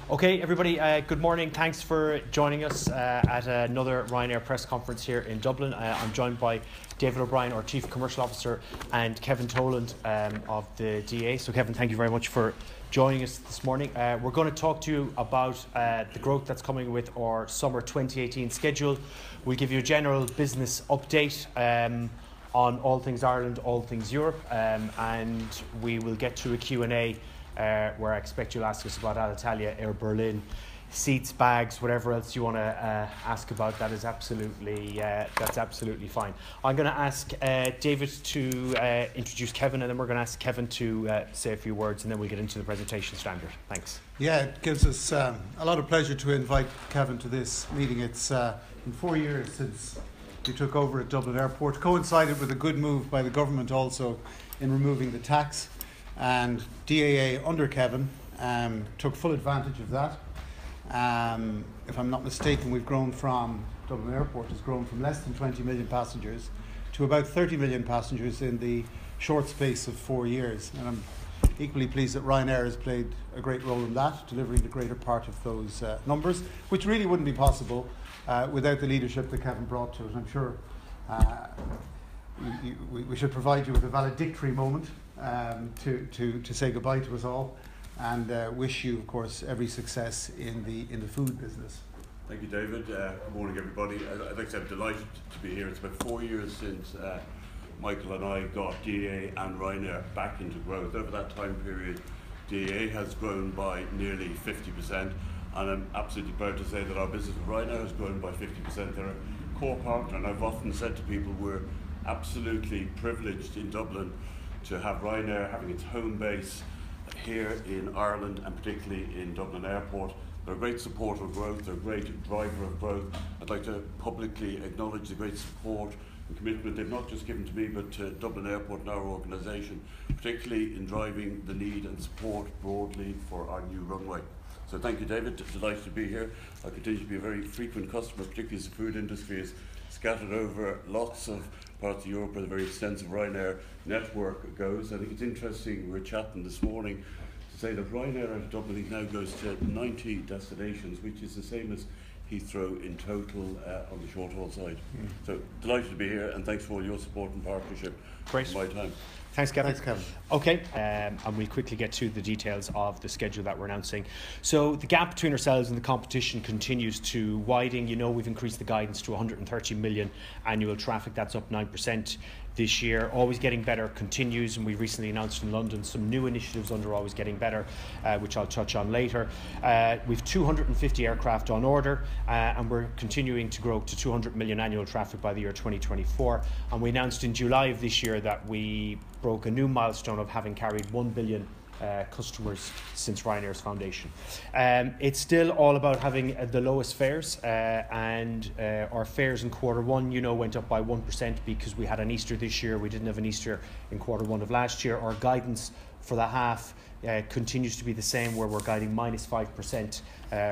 Okay, everybody, good morning. Thanks for joining us at another Ryanair press conference here in Dublin. I'm joined by David O'Brien, our Chief Commercial Officer, and Kevin Toland of the DA. So, Kevin, thank you very much for joining us this morning. We're going to talk to you about the growth that's coming with our summer 2018 schedule. We'll give you a general business update on all things Ireland, all things Europe, and we will get to a Q&A where I expect you'll ask us about Alitalia, Air Berlin, seats, bags, whatever else you want to ask about. That's absolutely fine. I'm going to ask David to introduce Kevin, and then we're going to ask Kevin to say a few words, and then we'll get into the presentation standard. Thanks. Yeah, it gives us a lot of pleasure to invite Kevin to this meeting. It's been 4 years since we took over at Dublin Airport, coincided with a good move by the government also in removing the tax. And DAA under Kevin took full advantage of that. If I'm not mistaken, Dublin Airport has grown from less than 20 million passengers to about 30 million passengers in the short space of 4 years. And I'm equally pleased that Ryanair has played a great role in that, delivering the greater part of those numbers, which really wouldn't be possible without the leadership that Kevin brought to it. I'm sure we should provide you with a valedictory moment to say goodbye to us all, and wish you, of course, every success in the food business. Thank you, David. Good morning, everybody. I'd like to say I'm delighted to be here. It's about 4 years since Michael and I got DAA and Ryanair back into growth. Over that time period, DAA has grown by nearly 50%, and I'm absolutely proud to say that our business with Ryanair has grown by 50%. They're a core partner, and I've often said to people we're absolutely privileged in Dublin to have Ryanair having its home base here in Ireland, and particularly in Dublin Airport. They're a great supporter of growth, they're a great driver of growth. I'd like to publicly acknowledge the great support and commitment they've not just given to me but to Dublin Airport and our organisation, particularly in driving the need and support broadly for our new runway. So thank you, David. Delighted to be here. I continue to be a very frequent customer, particularly as the food industry is scattered over lots of parts of Europe where the very extensive Ryanair network goes. I think it's interesting, we were chatting this morning to say that Ryanair out of Dublin now goes to 90 destinations, which is the same as Heathrow in total on the short haul side. So delighted to be here, and thanks for all your support and partnership. Great. In my time. Thanks, Kevin. Thanks, Kevin. Okay, and we'll quickly get to the details of the schedule that we're announcing. So the gap between ourselves and the competition continues to widen. You know, we've increased the guidance to 130 million annual traffic. That's up 9% this year. Always Getting Better continues, and we recently announced in London some new initiatives under Always Getting Better, which I'll touch on later. We've 250 aircraft on order, and we're continuing to grow to 200 million annual traffic by the year 2024. And we announced in July of this year that we broke a new milestone of having carried 1 billion customers since Ryanair's foundation. It's still all about having the lowest fares, and our fares in Q1, you know, went up by 1% because we had an Easter this year. We didn't have an Easter in Q1 of last year. Our guidance for the half continues to be the same, where we're guiding -5%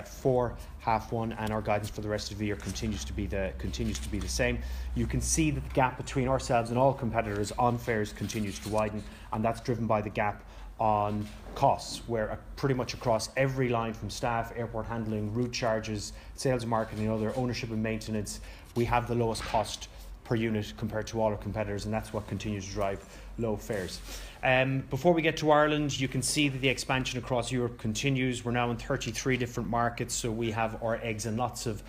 for half one, and our guidance for the rest of the year continues to be the same. You can see that the gap between ourselves and all competitors on fares continues to widen, and that's driven by the gap on costs, where pretty much across every line, from staff, airport handling, route charges, sales and marketing, and other ownership and maintenance, we have the lowest cost per unit compared to all our competitors, and that's what continues to drive low fares. Before we get to Ireland, you can see that the expansion across Europe continues. We're now in 33 different markets, so we have our eggs in lots of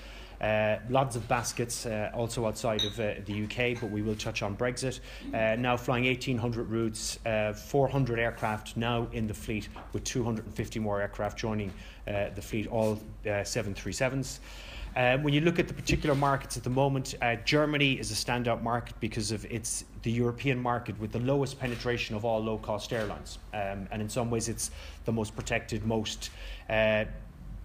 baskets, also outside of the UK, but we will touch on Brexit. Now flying 1,800 routes, 400 aircraft now in the fleet, with 250 more aircraft joining the fleet, all 737s. When you look at the particular markets at the moment, Germany is a standout market because of the European market with the lowest penetration of all low-cost airlines. And in some ways it's the most protected, most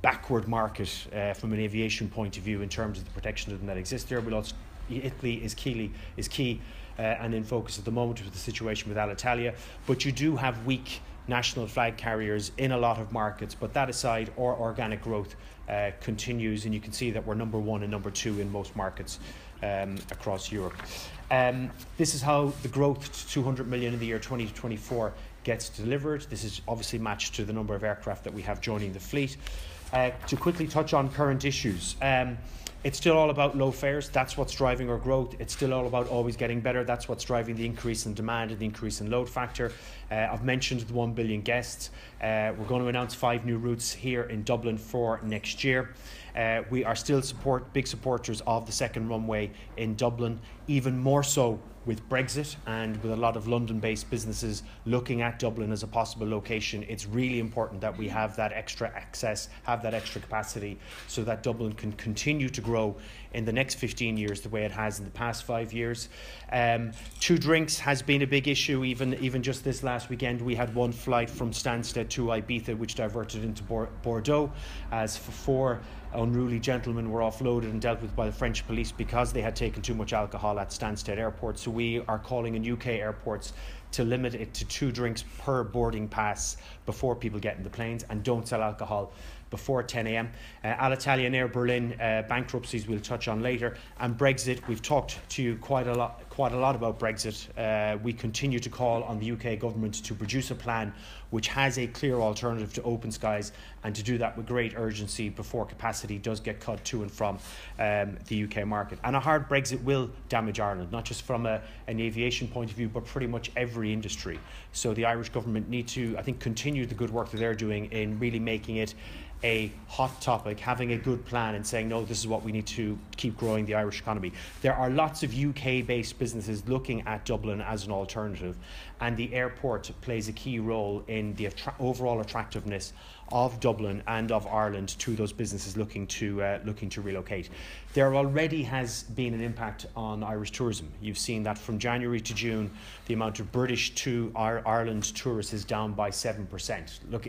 backward market from an aviation point of view in terms of the protection of them that exists there. But also Italy is key and in focus at the moment with the situation with Alitalia. But you do have weak national flag carriers in a lot of markets. But that aside, our organic growth continues, and you can see that we're number one and number two in most markets across Europe. This is how the growth to 200 million in the year 2024 gets delivered. This is obviously matched to the number of aircraft that we have joining the fleet. To quickly touch on current issues. It's still all about low fares. That's what's driving our growth. It's still all about always getting better. That's what's driving the increase in demand and the increase in load factor. I've mentioned the 1 billion guests. We're going to announce 5 new routes here in Dublin for next year. We are still big supporters of the second runway in Dublin, even more so with Brexit and with a lot of London-based businesses looking at Dublin as a possible location. It's really important that we have that extra access, have that extra capacity, so that Dublin can continue to grow in the next 15 years the way it has in the past 5 years. 2 drinks has been a big issue. Even just this last weekend, we had 1 flight from Stansted to Ibiza, which diverted into Bordeaux, as 4 unruly gentlemen were offloaded and dealt with by the French police because they had taken too much alcohol at Stansted Airport. So we are calling on UK airports to limit it to 2 drinks per boarding pass before people get in the planes, and don't sell alcohol before 10 a.m. Alitalia Air Berlin bankruptcies we'll touch on later, and Brexit. We've talked to you quite a lot about Brexit. We continue to call on the UK government to produce a plan which has a clear alternative to open skies, and to do that with great urgency before capacity does get cut to and from the UK market. And a hard Brexit will damage Ireland, not just from an aviation point of view, but pretty much every industry. So the Irish government need to, I think, continue the good work that they're doing in really making it a hot topic, having a good plan and saying, no, this is what we need to keep growing the Irish economy. There are lots of UK-based businesses looking at Dublin as an alternative, and the airport plays a key role in the overall attractiveness of Dublin and of Ireland to those businesses looking to relocate. There already has been an impact on Irish tourism. You've seen that from January to June, the amount of British to Ireland tourists is down by 7%. Look,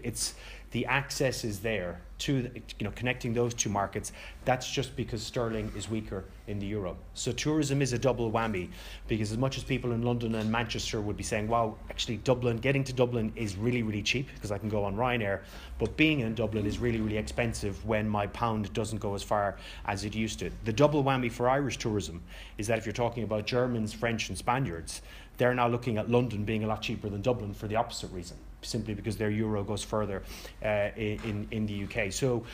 the access is there to, connecting those 2 markets. That's just because sterling is weaker in the euro. So tourism is a double whammy, because as much as people in London and Manchester would be saying, wow, actually getting to Dublin is really, really cheap because I can go on Ryanair, but being in Dublin is really, really expensive when my pound doesn't go as far as it used to. The double whammy for Irish tourism is that if you're talking about Germans, French and Spaniards, they're now looking at London being a lot cheaper than Dublin for the opposite reason, simply because their euro goes further in the UK. So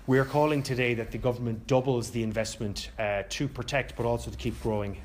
we're calling today that the government doubles the investment to protect, but also to keep growing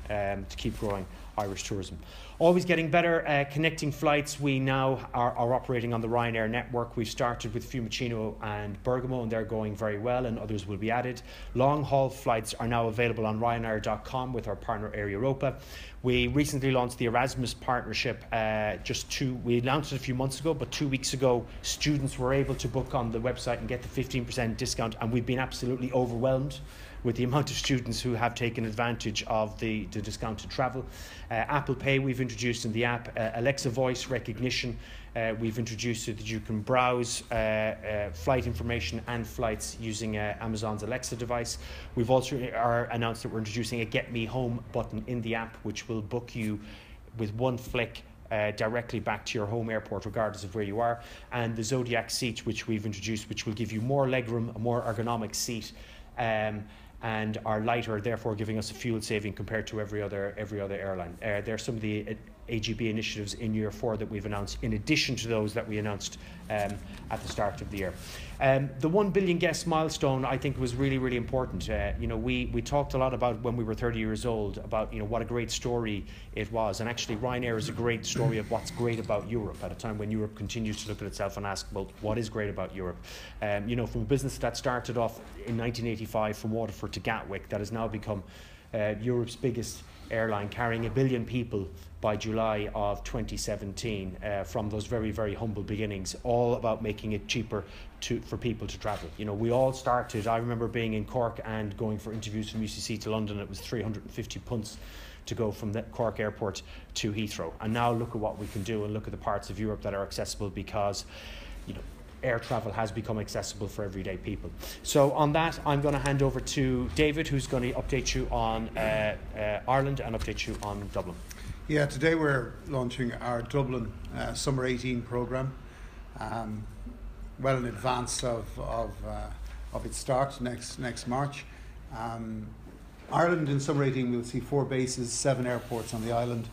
Irish tourism. Always getting better. Connecting flights, we now are operating on the Ryanair network. We've started with Fiumicino and Bergamo, and they're going very well, and others will be added. Long haul flights are now available on Ryanair.com with our partner Air Europa. We recently launched the Erasmus partnership. We announced it a few months ago, but 2 weeks ago, students were able to book on the website and get the 15% discount, and we've been absolutely overwhelmed with the amount of students who have taken advantage of the discounted travel. Apple Pay we've introduced in the app. Alexa voice recognition we've introduced so that you can browse flight information and flights using Amazon's Alexa device. We've also announced that we're introducing a Get Me Home button in the app, which will book you with one flick directly back to your home airport, regardless of where you are. And the Zodiac seat, which we've introduced, which will give you more legroom, a more ergonomic seat, and are lighter, therefore giving us a fuel saving compared to every other airline. There are some of the AGB initiatives in year 4 that we've announced, in addition to those that we announced at the start of the year. The 1 billion guest milestone, I think, was really, really important. We talked a lot about when we were 30 years old about what a great story it was, and actually Ryanair is a great story of what's great about Europe at a time when Europe continues to look at itself and ask, well, what is great about Europe? From a business that started off in 1985 from Waterford to Gatwick, that has now become Europe's biggest airline, carrying 1 billion people by July of 2017, from those very, very humble beginnings, all about making it cheaper for people to travel. We all started, I remember being in Cork and going for interviews from UCC to London. It was 350 punts to go from the Cork airport to Heathrow. And now look at what we can do, and look at the parts of Europe that are accessible, because air travel has become accessible for everyday people. So on that, I'm going to hand over to David, who's going to update you on Ireland and update you on Dublin. Yeah, today we're launching our Dublin Summer 18 programme, well in advance of its start next March. Ireland in Summer 18 will see 4 bases, 7 airports on the island,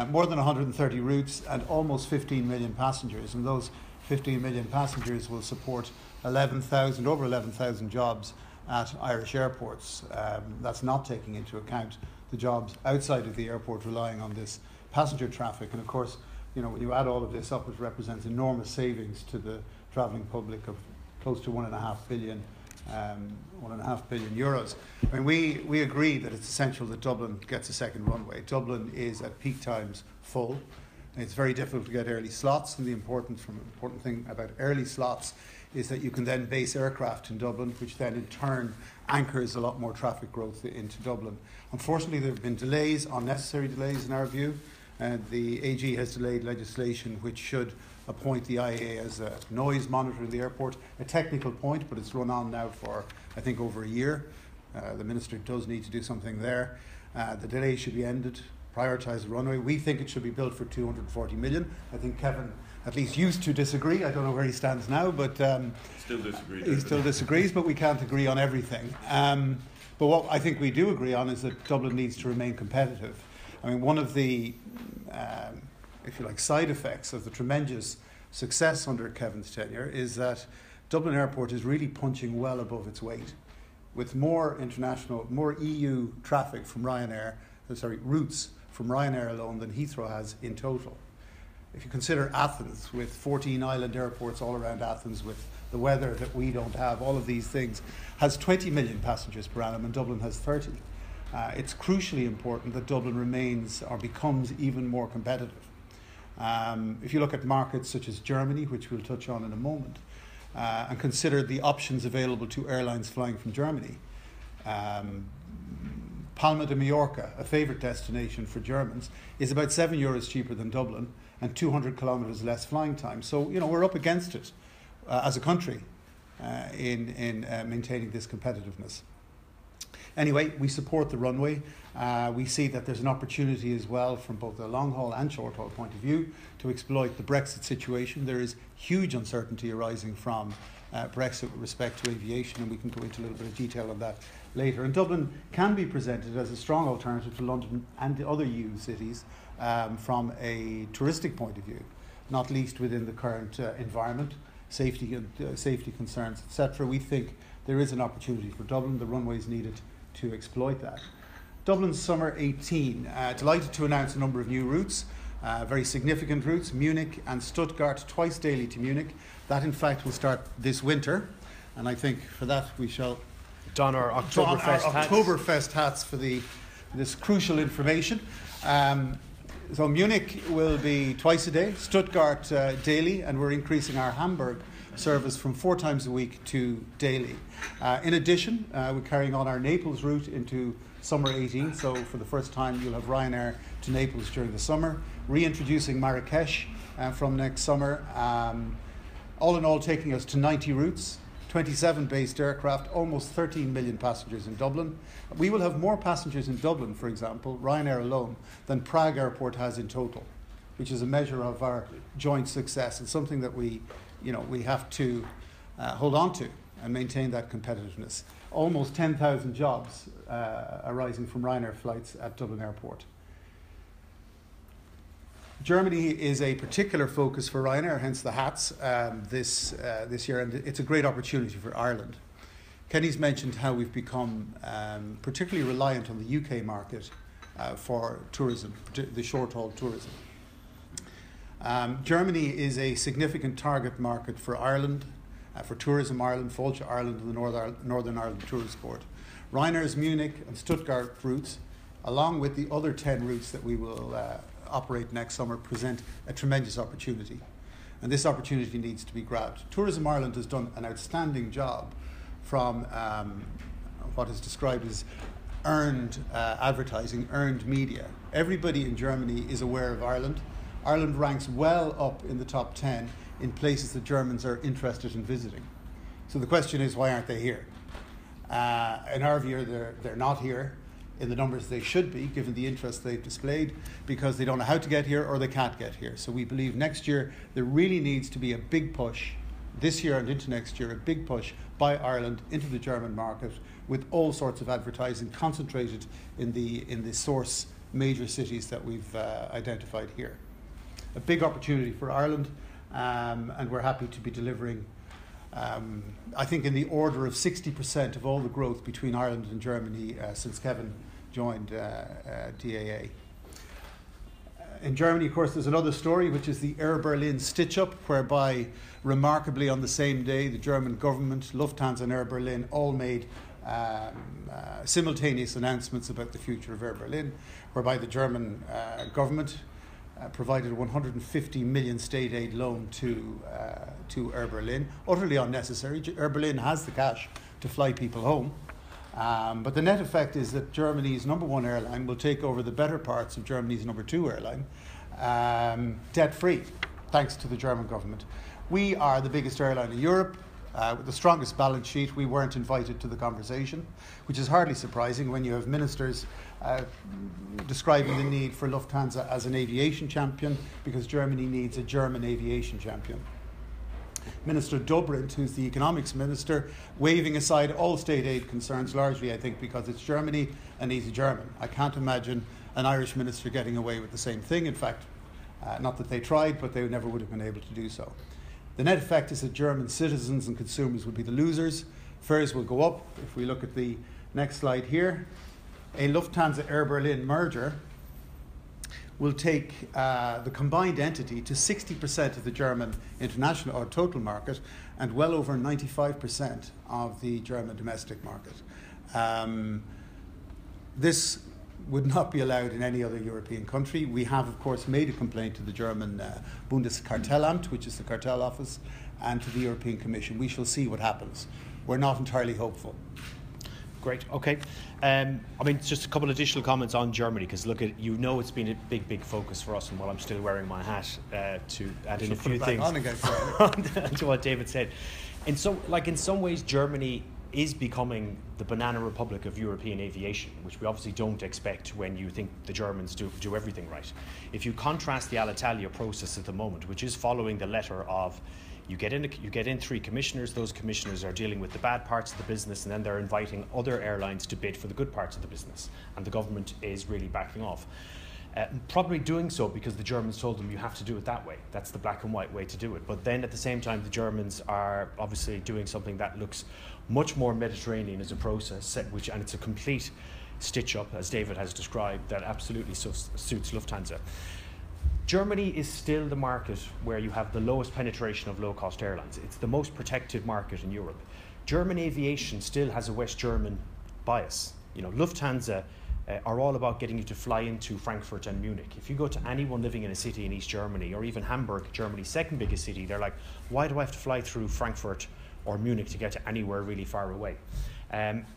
more than 130 routes and almost 15 million passengers, and those 15 million passengers will support over 11,000 jobs at Irish airports. That's not taking into account the jobs outside of the airport relying on this passenger traffic. And of course, when you add all of this up, it represents enormous savings to the travelling public of close to 1.5 billion euros. I mean, we agree that it's essential that Dublin gets a second runway. Dublin is at peak times full. It's very difficult to get early slots, and the important thing about early slots is that you can then base aircraft in Dublin, which then in turn anchors a lot more traffic growth into Dublin. Unfortunately, there have been delays, unnecessary delays in our view. The AG has delayed legislation which should appoint the IAA as a noise monitor in the airport, a technical point, but it's run on now for, I think, over a year. The Minister does need to do something there. The delay should be ended, prioritise the runway. We think it should be built for 240 million. I think Kevin at least used to disagree. I don't know where he stands now, but he still disagrees, but we can't agree on everything. But what I think we do agree on is that Dublin needs to remain competitive. I mean, one of the, if you like, side effects of the tremendous success under Kevin's tenure is that Dublin Airport is really punching well above its weight, with more EU traffic from routes from Ryanair alone than Heathrow has in total. If you consider Athens, with 14 island airports all around Athens, with the weather that we don't have, all of these things, has 20 million passengers per annum, and Dublin has 30. It's crucially important that Dublin remains or becomes even more competitive. If you look at markets such as Germany, which we'll touch on in a moment, and consider the options available to airlines flying from Germany, Palma de Mallorca, a favourite destination for Germans, is about €7 cheaper than Dublin and 200 kilometres less flying time. So, we're up against it as a country in maintaining this competitiveness. Anyway, we support the runway. We see that there's an opportunity as well from both a long-haul and short-haul point of view to exploit the Brexit situation. There is huge uncertainty arising from Brexit with respect to aviation, and we can go into a little bit of detail on that later. And Dublin can be presented as a strong alternative to London and the other EU cities from a touristic point of view, not least within the current environment, safety concerns, etc. We think there is an opportunity for Dublin. The runway is needed to exploit that. Dublin Summer 18, delighted to announce a number of new routes, very significant routes, Munich and Stuttgart, twice daily to Munich. That in fact will start this winter, and I think for that we shall don our Oktoberfest hats for this crucial information. So Munich will be twice a day, Stuttgart daily, and we're increasing our Hamburg service from 4 times a week to daily. In addition, we're carrying on our Naples route into summer 18, so for the first time you'll have Ryanair to Naples during the summer, reintroducing Marrakech from next summer. All in all, taking us to 90 routes, 27 based aircraft, almost 13 million passengers in Dublin. We will have more passengers in Dublin, for example, Ryanair alone, than Prague Airport has in total, which is a measure of our joint success and something that we have to hold on to and maintain that competitiveness. Almost 10,000 jobs arising from Ryanair flights at Dublin Airport. Germany is a particular focus for Ryanair, hence the hats this year, and it's a great opportunity for Ireland. Kenny's mentioned how we've become particularly reliant on the UK market for tourism, the short-haul tourism. Germany is a significant target market for Ireland, for Tourism Ireland, Fáilte Ireland and the Northern Ireland Tourist Board. Ryanair's Munich and Stuttgart routes, along with the other 10 routes that we will operate next summer, present a tremendous opportunity. And this opportunity needs to be grabbed. Tourism Ireland has done an outstanding job from what is described as earned advertising, earned media. Everybody in Germany is aware of Ireland. Ireland ranks well up in the top 10 in places that Germans are interested in visiting. So the question is, why aren't they here? In our view, they're not here in the numbers they should be, given the interest they've displayed, because they don't know how to get here or they can't get here. So we believe next year there really needs to be a big push, this year and into next year, a big push by Ireland into the German market with all sorts of advertising concentrated in the source major cities that we've identified here. A big opportunity for Ireland, and we're happy to be delivering, I think, in the order of 60% of all the growth between Ireland and Germany since Kevin joined DAA. In Germany, of course, there's another story, which is the Air Berlin stitch-up, whereby, remarkably, on the same day, the German government, Lufthansa and Air Berlin all made simultaneous announcements about the future of Air Berlin, whereby the German government provided a 150 million state aid loan to Air Berlin, utterly unnecessary. Air Berlin has the cash to fly people home. But the net effect is that Germany's number one airline will take over the better parts of Germany's number two airline, debt-free, thanks to the German government. We are the biggest airline in Europe, with the strongest balance sheet. We weren't invited to the conversation, which is hardly surprising when you have ministers describing the need for Lufthansa as an aviation champion, because Germany needs a German aviation champion. Minister Dobrindt, who's the economics minister, waving aside all state aid concerns, largely, I think, because it's Germany and he's a German. I can't imagine an Irish minister getting away with the same thing. In fact, not that they tried, but they never would have been able to do so. The net effect is that German citizens and consumers would be the losers. Fares will go up. If we look at the next slide here, a Lufthansa Air Berlin merger will take the combined entity to 60% of the German international or total market and well over 95% of the German domestic market. This would not be allowed in any other European country. We have, of course, made a complaint to the German Bundeskartellamt, which is the cartel office, and to the European Commission. We shall see what happens. We're not entirely hopeful. Great. Okay. I mean, just a couple of additional comments on Germany, because look, it's been a big focus for us, and while I'm still wearing my hat, to add in a few things to what David said. In some ways, Germany is becoming the banana republic of European aviation, which we obviously don't expect when you think the Germans do everything right. If you contrast the Alitalia process at the moment, which is following the letter of you get in 3 commissioners. Those commissioners are dealing with the bad parts of the business, and then they're inviting other airlines to bid for the good parts of the business. And the government is really backing off. Probably doing so because the Germans told them you have to do it that way. That's the black and white way to do it. But then at the same time, the Germans are obviously doing something that looks much more Mediterranean as a process, and it's a complete stitch-up, as David has described, that absolutely suits Lufthansa. Germany is still the market where you have the lowest penetration of low-cost airlines. It's the most protected market in Europe. German aviation still has a West German bias. Lufthansa are all about getting you to fly into Frankfurt and Munich. If you go to anyone living in a city in East Germany, or even Hamburg, Germany's second biggest city, they're like, why do I have to fly through Frankfurt or Munich to get to anywhere really far away?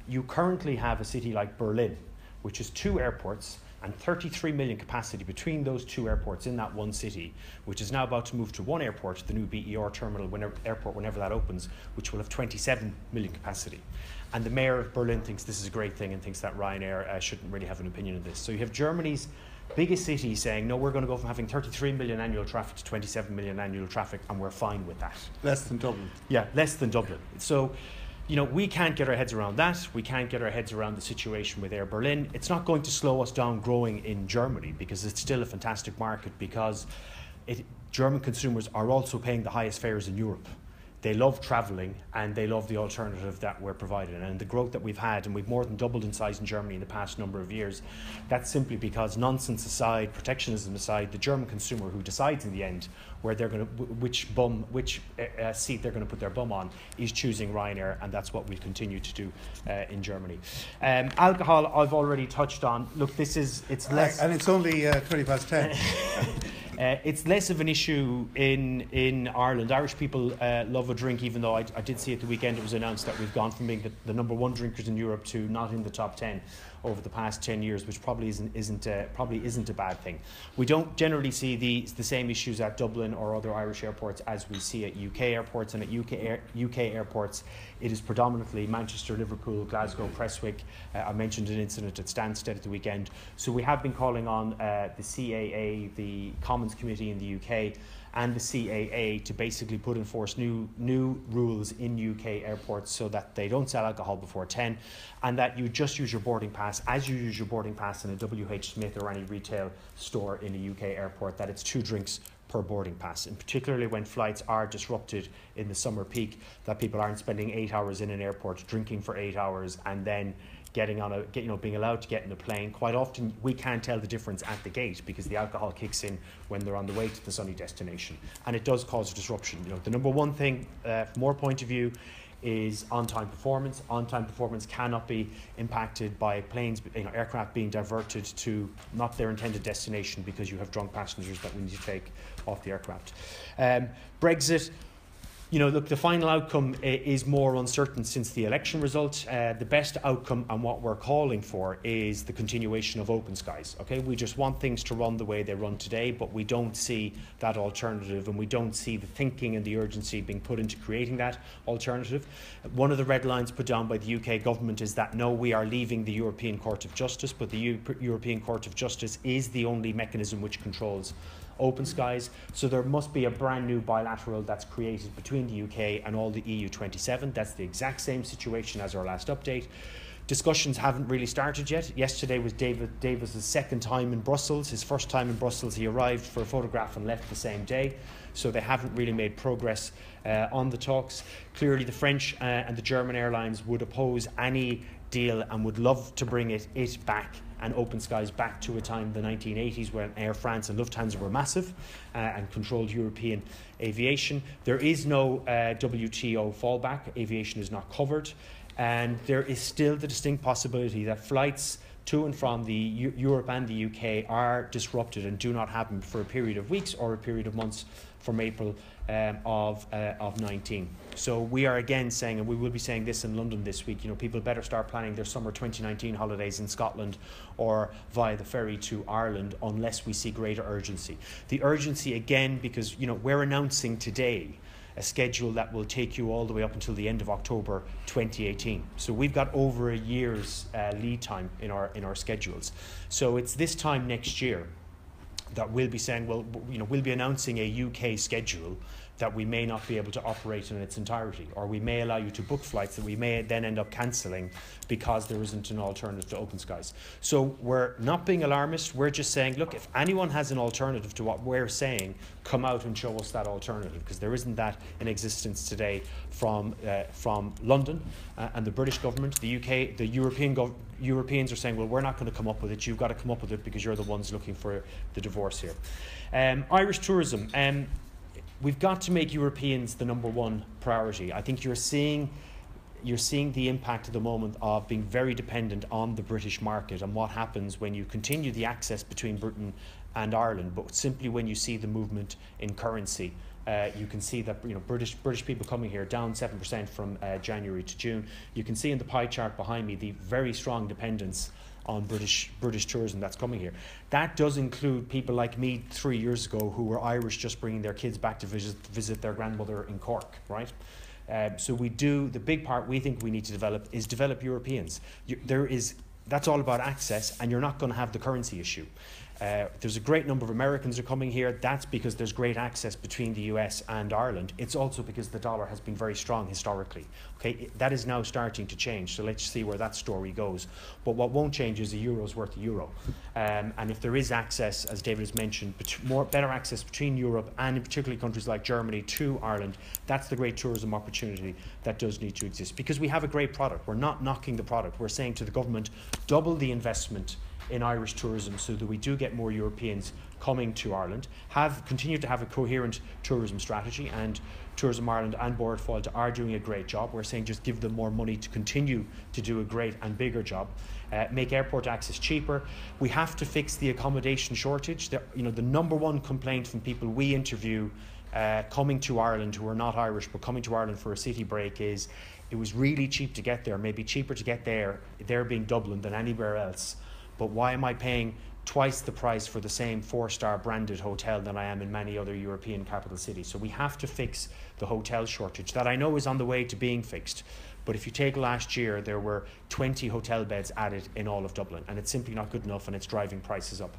You currently have a city like Berlin, which has 2 airports, and 33 million capacity between those 2 airports in that one city, which is now about to move to 1 airport, the new BER terminal whenever that opens, which will have 27 million capacity. And the mayor of Berlin thinks this is a great thing and thinks that Ryanair shouldn't really have an opinion on this. So you have Germany's biggest city saying, no, we're going to go from having 33 million annual traffic to 27 million annual traffic, and we're fine with that. Less than Dublin. Yeah, less than Dublin. So we can't get our heads around that. We can't get our heads around the situation with Air Berlin. It's not going to slow us down growing in Germany, because it's still a fantastic market, because German consumers are also paying the highest fares in Europe. They love travelling, and they love the alternative that we're providing. And the growth that we've had, and we've more than doubled in size in Germany in the past number of years, that's simply because, nonsense aside, protectionism aside, the German consumer who decides in the end where they're going to, which seat they're going to put their bum on, is choosing Ryanair, and that's what we'll continue to do in Germany. Alcohol, I've already touched on. Look, it's less, and it's only 10:20. It's less of an issue in Ireland. Irish people love a drink, even though I did see at the weekend it was announced that we've gone from being the number 1 drinkers in Europe to not in the top 10 over the past 10 years, which probably isn't a bad thing. We don't generally see the same issues at Dublin or other Irish airports as we see at UK airports, and at UK airports it is predominantly Manchester, Liverpool, Glasgow, Prestwick. I mentioned an incident at Stansted at the weekend. So we have been calling on the CAA, the Commons Committee in the UK, and the CAA to basically put in force new rules in UK airports so that they don't sell alcohol before 10, and that you just use your boarding pass as you use your boarding pass in a WH Smith or any retail store in a UK airport, that it's 2 drinks per boarding pass, and particularly when flights are disrupted in the summer peak, that people aren't spending 8 hours in an airport drinking for 8 hours and then being allowed to get in a plane. Quite often we can't tell the difference at the gate because the alcohol kicks in when they're on the way to the sunny destination, and it does cause a disruption. The number one thing from our point of view is on-time performance. On-time performance cannot be impacted by planes, aircraft being diverted to not their intended destination because you have drunk passengers that we need to take off the aircraft. Brexit. Look, the final outcome is more uncertain since the election result. The best outcome and what we're calling for is the continuation of open skies. Okay, we just want things to run the way they run today, but we don't see that alternative, and we don't see the thinking and the urgency being put into creating that alternative. One of the red lines put down by the UK government is that no, we are leaving the European Court of Justice, but the European Court of Justice is the only mechanism which controls open skies, so there must be a brand new bilateral that's created between the UK and all the EU 27. That's the exact same situation as our last update. Discussions haven't really started yet. Yesterday was David Davis's second time in Brussels. His first time in Brussels, he arrived for a photograph and left the same day, so they haven't really made progress on the talks. Clearly the French and the German airlines would oppose any deal and would love to bring it back and open skies back to a time, the 1980s, when Air France and Lufthansa were massive and controlled European aviation. There is no WTO fallback. Aviation is not covered. And there is still the distinct possibility that flights to and from the Europe and the UK are disrupted and do not happen for a period of weeks or a period of months from April of 19. So we are again saying, and we will be saying this in London this week, people better start planning their summer 2019 holidays in Scotland or via the ferry to Ireland unless we see greater urgency. The urgency again, because we're announcing today a schedule that will take you all the way up until the end of October 2018. So we've got over a year's lead time in our schedules. So it's this time next year that we'll be saying, well, we'll be announcing a UK schedule that we may not be able to operate in its entirety, or we may allow you to book flights that we may then end up cancelling because there isn't an alternative to open skies. So we're not being alarmist, we're just saying, look, if anyone has an alternative to what we're saying, come out and show us that alternative, because there isn't that in existence today from London and the British government. The UK, the Europeans are saying, well, we're not going to come up with it, you've got to come up with it because you're the ones looking for the divorce here. Irish tourism. We've got to make Europeans the number one priority. I think you're seeing the impact at the moment of being very dependent on the British market and what happens when you continue the access between Britain and Ireland, but simply when you see the movement in currency. You can see that British people coming here down 7% from January to June. You can see in the pie chart behind me the very strong dependence on British tourism that's coming here. That does include people like me 3 years ago who were Irish, just bringing their kids back to visit their grandmother in Cork, right? So the big part we think we need to develop Europeans. That's all about access, and you're not going to have the currency issue. There's a great number of Americans are coming here. That's because there's great access between the US and Ireland. It's also because the dollar has been very strong historically. Okay, that is now starting to change. So let's see where that story goes. But what won't change is a euro's worth a euro. And if there is access, as David has mentioned, better access between Europe and in particularly countries like Germany to Ireland, that's the great tourism opportunity that does need to exist. Because we have a great product. We're not knocking the product. We're saying to the government, double the investment in Irish tourism so that we do get more Europeans coming to Ireland, continue to have a coherent tourism strategy, and Tourism Ireland and Bord Fáilte are doing a great job. We're saying just give them more money to continue to do a great and bigger job. Make airport access cheaper. We have to fix the accommodation shortage. The number one complaint from people we interview coming to Ireland who are not Irish but coming to Ireland for a city break is it was really cheap to get there, maybe cheaper to get there being Dublin than anywhere else. But why am I paying twice the price for the same 4-star branded hotel than I am in many other European capital cities? So we have to fix the hotel shortage that I know is on the way to being fixed. But if you take last year, there were 20 hotel beds added in all of Dublin, and it's simply not good enough, and it's driving prices up.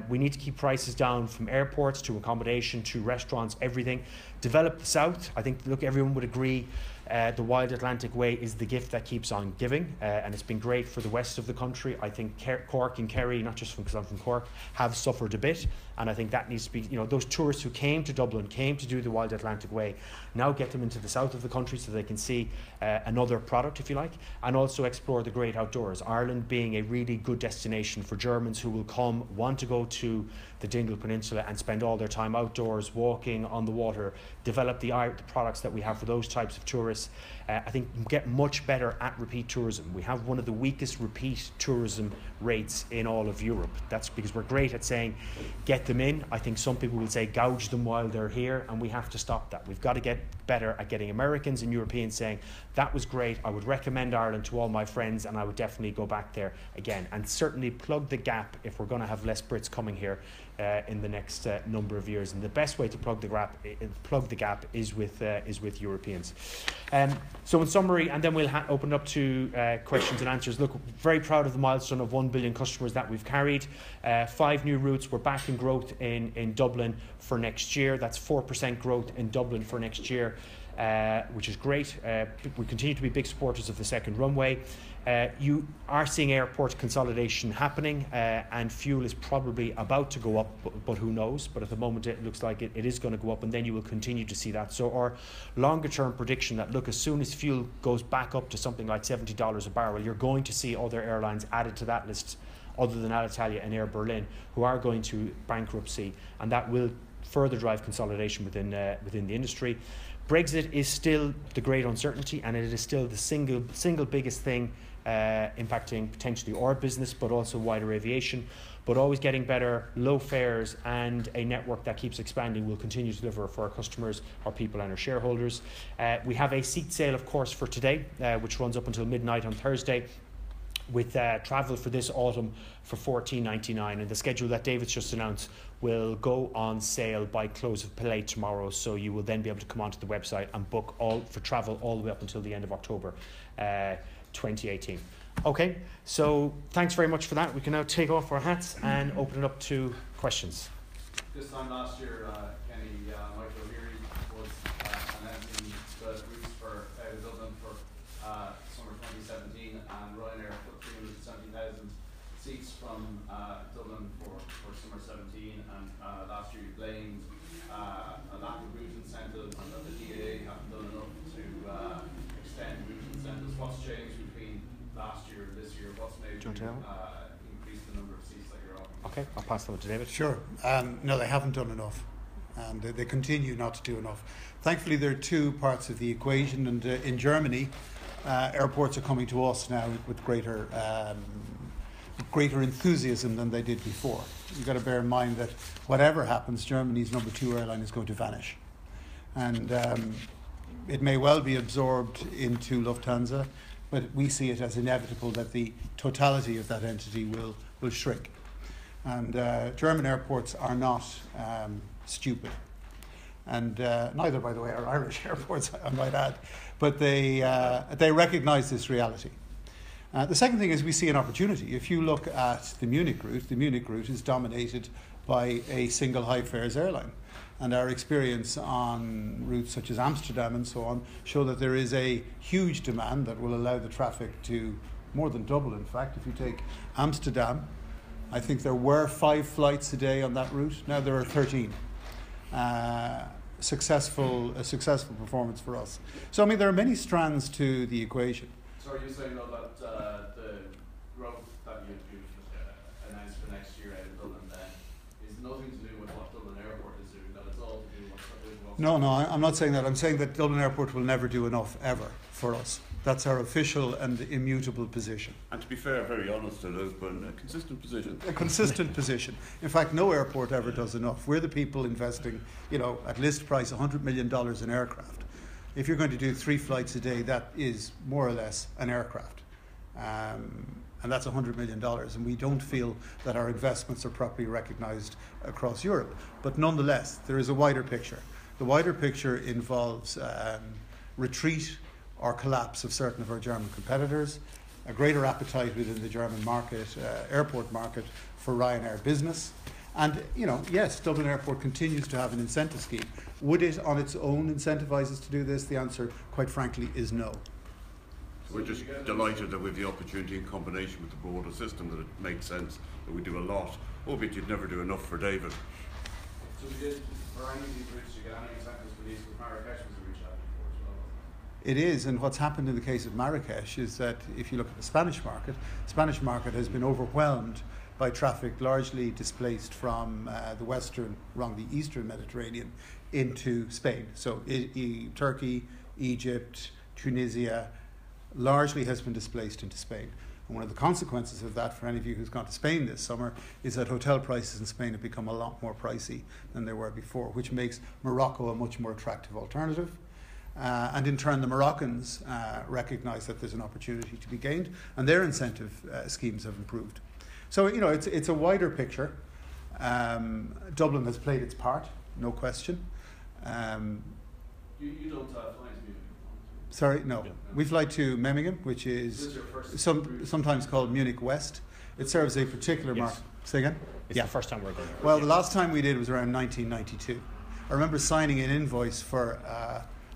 We need to keep prices down from airports to accommodation to restaurants, everything. Develop the south. I think, look, everyone would agree The Wild Atlantic Way is the gift that keeps on giving, and it's been great for the west of the country. I think Cork and Kerry, not just because I'm from Cork, have suffered a bit, and I think that needs to be, those tourists who came to Dublin, came to do the Wild Atlantic Way, now get them into the south of the country so they can see another product, if you like, and also explore the great outdoors. Ireland being a really good destination for Germans who will come, want to go to the Dingle Peninsula and spend all their time outdoors, walking on the water, develop the products that we have for those types of tourists. I think get much better at repeat tourism. We have one of the weakest repeat tourism rates in all of Europe. That's because we're great at saying get them in. I think some people will say gouge them while they're here, and we have to stop that. We've got to get better at getting Americans and Europeans saying that was great, I would recommend Ireland to all my friends, and I would definitely go back there again. And certainly plug the gap if we're going to have less Brits coming here in the next number of years. And the best way to plug the gap is with Europeans. So in summary, and then we'll open up to questions and answers. Look, very proud of the milestone of 1 billion customers that we've carried. 5 new routes. We're back in growth in Dublin for next year. That's 4% growth in Dublin for next year, which is great. We continue to be big supporters of the second runway. You are seeing airport consolidation happening, and fuel is probably about to go up, but who knows? But at the moment it looks like it is going to go up, and then you will continue to see that. So our longer term prediction that, look, as soon as fuel goes back up to something like $70 a barrel, you're going to see other airlines added to that list other than Alitalia and Air Berlin who are going to bankruptcy, and that will further drive consolidation within the industry. Brexit is still the great uncertainty, and it is still the single biggest thing impacting potentially our business, but also wider aviation. But always getting better, low fares, and a network that keeps expanding will continue to deliver for our customers, our people, and our shareholders. We have a seat sale, of course, for today, which runs up until midnight on Thursday, with travel for this autumn for $14.99, and the schedule that David's just announced will go on sale by close of play tomorrow, so you will then be able to come onto the website and book all for travel all the way up until the end of October 2018. Okay, so thanks very much for that. We can now take off our hats and open it up to questions. This time last year, Kenny, Michael O'Leary was announcing the routes for Dublin for summer 2017, and Ryanair put 370,000 seats from Dublin for summer 17, and last year you blamed a lack of route incentives and that the DAA haven't done enough to extend route incentives. What's changed between last year and this year? What's made you increase the number of seats that you're offering? Okay, I'll pass them to David. Sure. No, they haven't done enough, and they continue not to do enough. Thankfully, there are two parts of the equation, and in Germany, airports are coming to us now with greater enthusiasm than they did before. You've got to bear in mind that whatever happens, Germany's number 2 airline is going to vanish, and it may well be absorbed into Lufthansa, but we see it as inevitable that the totality of that entity will shrink. And German airports are not stupid, and neither, by the way, are Irish airports, I might add, but they recognise this reality. The second thing is we see an opportunity. If you look at the Munich route is dominated by a single high fares airline. And our experience on routes such as Amsterdam and so on show that there is a huge demand that will allow the traffic to more than double. In fact, if you take Amsterdam, I think there were 5 flights a day on that route. Now there are 13. A successful performance for us. So I mean, there are many strands to the equation. So are you saying though that the growth that you've announced for next year out of Dublin then is nothing to do with what Dublin Airport is doing, that it's all to do with what's No, I'm not saying that. I'm saying that Dublin Airport will never do enough, ever, for us. That's our official and immutable position. And to be fair, very honest, but a consistent position. A consistent position. In fact, no airport ever does enough. We're the people investing, at list price, $100 million in aircraft. If you're going to do 3 flights a day, that is more or less an aircraft. And that's $100 million. And we don't feel that our investments are properly recognised across Europe. But nonetheless, there is a wider picture. The wider picture involves retreat or collapse of certain of our German competitors, a greater appetite within the German market, airport market, for Ryanair business, And, yes, Dublin Airport continues to have an incentive scheme. Would it on its own incentivise us to do this? The answer, quite frankly, is no. We're just delighted that we have the opportunity in combination with the broader system that it makes sense that we do a lot, albeit you'd never do enough for David. So we did, for any of these routes, you get any incentives for these with Marrakech was a route out before as well? It is, and what's happened in the case of Marrakech is that if you look at the Spanish market has been overwhelmed by traffic largely displaced from the eastern Mediterranean into Spain. So Turkey, Egypt, Tunisia largely has been displaced into Spain. And one of the consequences of that for any of you who's gone to Spain this summer is that hotel prices in Spain have become a lot more pricey than they were before, which makes Morocco a much more attractive alternative. And in turn, the Moroccans recognise that there's an opportunity to be gained, and their incentive schemes have improved. So, it's a wider picture. Dublin has played its part, no question. You don't fly to Munich? Sorry, no. We fly to Memmingen, which is sometimes called Munich West. It serves a particular market. Say again? It's the first time we're going there. Well, the last time we did was around 1992. I remember signing an invoice for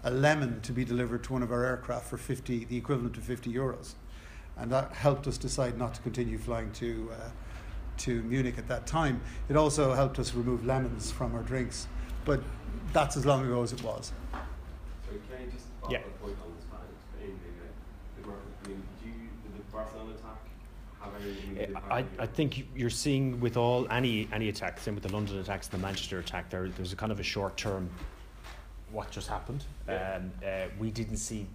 a lemon to be delivered to one of our aircraft for the equivalent of €50. And that helped us decide not to continue flying to Munich at that time. It also helped us remove lemons from our drinks. But that's as long ago as it was. So can you just follow up a point on Spain being a good market? I mean, did the Barcelona attack have anything to do with I think you're seeing with any attack, same with the London attacks, the Manchester attack, there's a kind of a short term what just happened. We didn't see,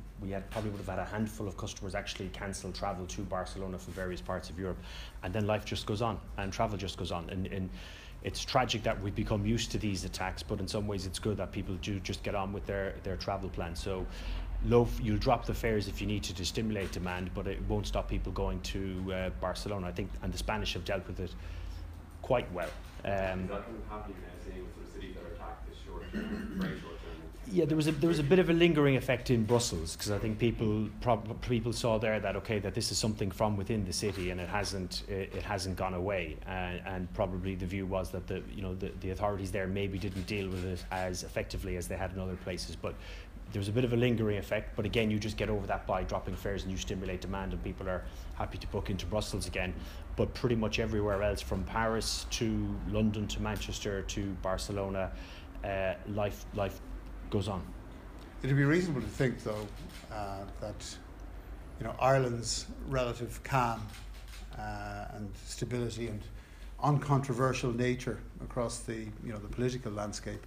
probably would have had a handful of customers actually cancel travel to Barcelona from various parts of Europe, and then life just goes on and travel just goes on, and it's tragic that we've become used to these attacks, but in some ways it's good that people do just get on with their travel plans. So you'll drop the fares if you need to stimulate demand, but it won't stop people going to Barcelona, I think, and the Spanish have dealt with it quite well. Is that kind of happening now, seeing with the cities that are attacked this short term, very short term? Yeah, there was a bit of a lingering effect in Brussels, because I think people saw there that that this is something from within the city, and it hasn't gone away, and probably the view was that the authorities there maybe didn't deal with it as effectively as they had in other places, but there was a bit of a lingering effect. But again, you just get over that by dropping fares and you stimulate demand, and people are happy to book into Brussels again. But pretty much everywhere else, from Paris to London to Manchester to Barcelona, life goes on. It'd be reasonable to think, though, that Ireland's relative calm and stability and uncontroversial nature across the political landscape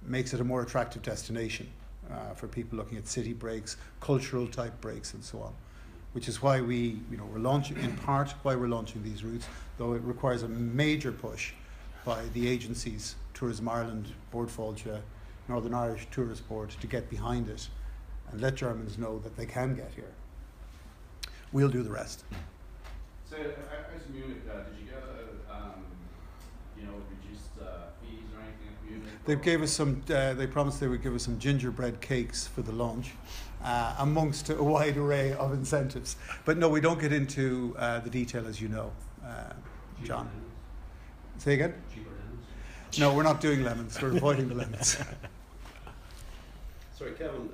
makes it a more attractive destination for people looking at city breaks, cultural type breaks, and so on. Which is why we're launching these routes, though it requires a major push by the agencies, Tourism Ireland, Bord Fáilte, Northern Irish Tourist Board, to get behind it and let Germans know that they can get here. We'll do the rest. So, as Munich, did you get reduced fees or anything at Munich? They gave us some. They promised they would give us some gingerbread cakes for the launch, amongst a wide array of incentives. But no, we don't get into the detail, as you know, John. Say again? No, we're not doing lemons. We're avoiding the lemons. Sorry, Kevin.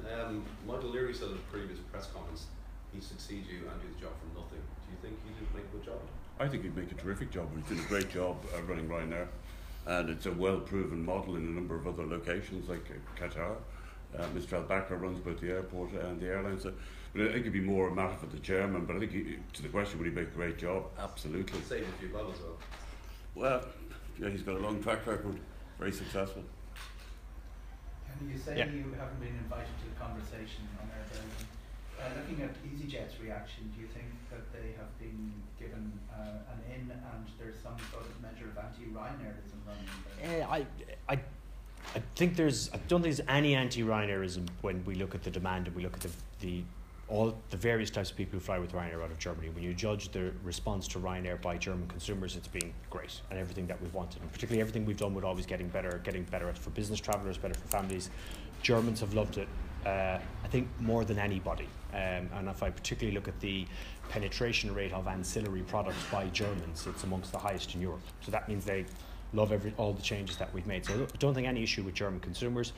Michael Leary said at a previous press conference he'd succeed you and do the job from nothing. Do you think he did make a good job? I think he'd make a terrific job. He's done a great job running Ryanair, and it's a well-proven model in a number of other locations like Qatar. Mr. Al-Bakr runs both the airport and the airlines. But I think it'd be more a matter for the chairman. But I think to the question, would he make a great job? Absolutely. Saved a few well as well. Well, yeah, he's got a long track record, very successful. And you say you haven't been invited to the conversation on air. Looking at EasyJet's reaction, do you think that they have been given an in, and there's some sort of measure of anti-Ryanairism running there? I don't think there's any anti-Ryanairism when we look at the demand and we look at all the various types of people who fly with Ryanair out of Germany. When you judge the response to Ryanair by German consumers, it's been great, and everything that we've wanted, and particularly everything we've done with always getting better for business travellers, better for families. Germans have loved it. I think more than anybody. And if I particularly look at the penetration rate of ancillary products by Germans, it's amongst the highest in Europe. So that means they love all the changes that we've made. So I don't think any issue with German consumers.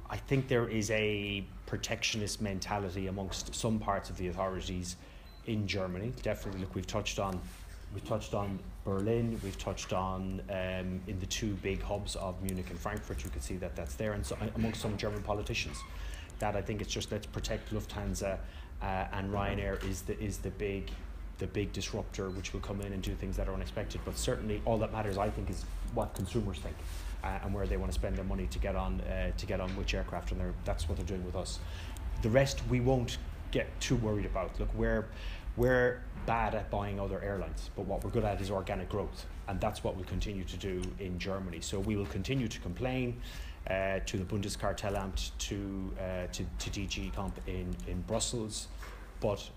I think there is a protectionist mentality amongst some parts of the authorities in Germany. Definitely, look, we've touched on Berlin, we've touched on in the two big hubs of Munich and Frankfurt. You can see that that's there, and so, amongst some German politicians, that I think it's just let's protect Lufthansa, and Ryanair is the big disruptor which will come in and do things that are unexpected. But certainly, all that matters, I think, is what consumers think and where they want to spend their money to get on which aircraft, and that's what they're doing with us. The rest we won't get too worried about. Look, we're bad at buying other airlines, but what we're good at is organic growth, and that's what we'll continue to do in Germany. So we will continue to complain to the Bundeskartellamt, to DG Comp in Brussels, but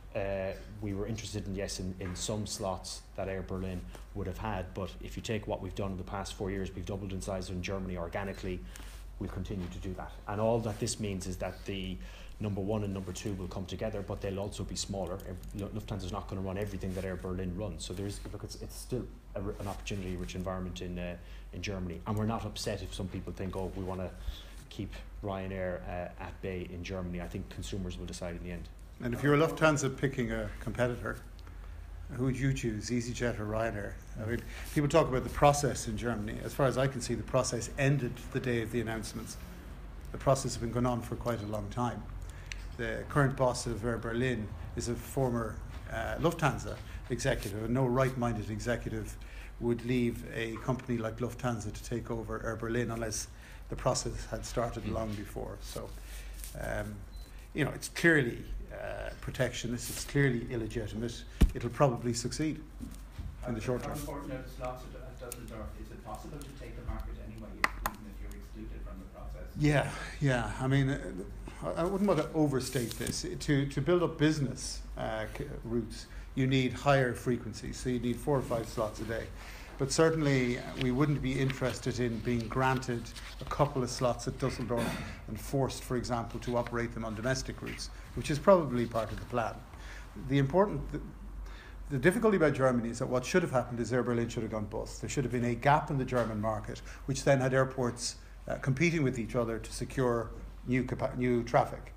we were interested in some slots that Air Berlin would have had. But if you take what we've done in the past 4 years, we've doubled in size in Germany organically. We'll continue to do that, and all that this means is that the number one and number two will come together, but they'll also be smaller. Lufthansa is not going to run everything that Air Berlin runs. So it's still an opportunity-rich environment in Germany, and we're not upset if some people think, we want to keep Ryanair at bay in Germany. I think consumers will decide in the end. And if you're Lufthansa picking a competitor, who would you choose, EasyJet or Ryanair? I mean, people talk about the process in Germany. As far as I can see, the process ended the day of the announcements. The process has been going on for quite a long time. The current boss of Air Berlin is a former Lufthansa executive, and no right-minded executive would leave a company like Lufthansa to take over Air Berlin unless the process had started long before. So, it's clearly protectionist, it's clearly illegitimate. It'll probably succeed in the short term. How important are the slots at Dusseldorf? Is it possible to take the market anyway, even if you're excluded from the process? Yeah. I mean, I wouldn't want to overstate this. To build up business routes, you need higher frequencies, so you need 4 or 5 slots a day. But certainly we wouldn't be interested in being granted a couple of slots at Dusseldorf and forced, for example, to operate them on domestic routes, which is probably part of the plan. The difficulty about Germany is that what should have happened is Air Berlin should have gone bust. There should have been a gap in the German market, which then had airports competing with each other to secure new traffic.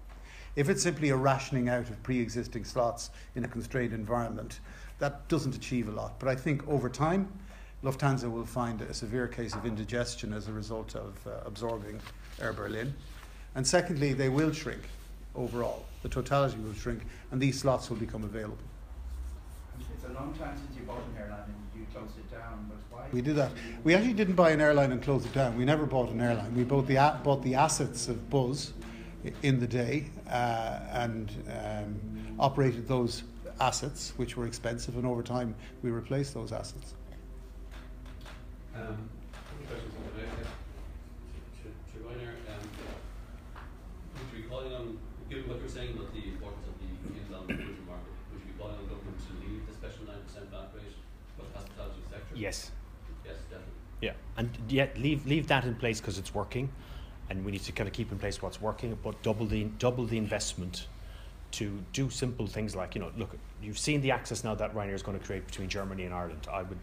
If it's simply a rationing out of pre-existing slots in a constrained environment, that doesn't achieve a lot. But I think over time, Lufthansa will find a severe case of indigestion as a result of absorbing Air Berlin. And secondly, they will shrink overall. The totality will shrink, and these slots will become available. It's a long time since you bought an airline and you closed it down, but why? We did that. We actually didn't buy an airline and close it down. We never bought an airline. We bought the assets of Buzz in the day and operated those assets, which were expensive, and over time we replaced those assets. Questions to Ryanair. Would you be calling on, given what you're saying about the importance of the inbound tourism market, would you be calling on government to leave the special 9% VAT rate for the hospitality sector? Yes. Yes, definitely. Yeah, and leave that in place because it's working, and we need to kind of keep in place what's working, but double the investment to do simple things like, look, you've seen the access now that Ryanair is going to create between Germany and Ireland. I would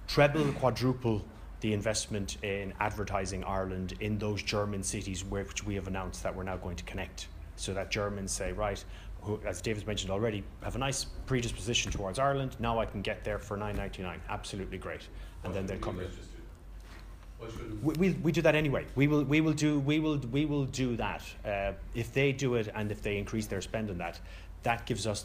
treble, quadruple the investment in advertising Ireland in those German cities which we have announced that we're now going to connect, so that Germans say, right, who, as David's mentioned already, have a nice predisposition towards Ireland. Now I can get there for $9.99. Absolutely great, and then they'll come in. We do that anyway. We will do that if they do it, and if they increase their spend on that. That gives us,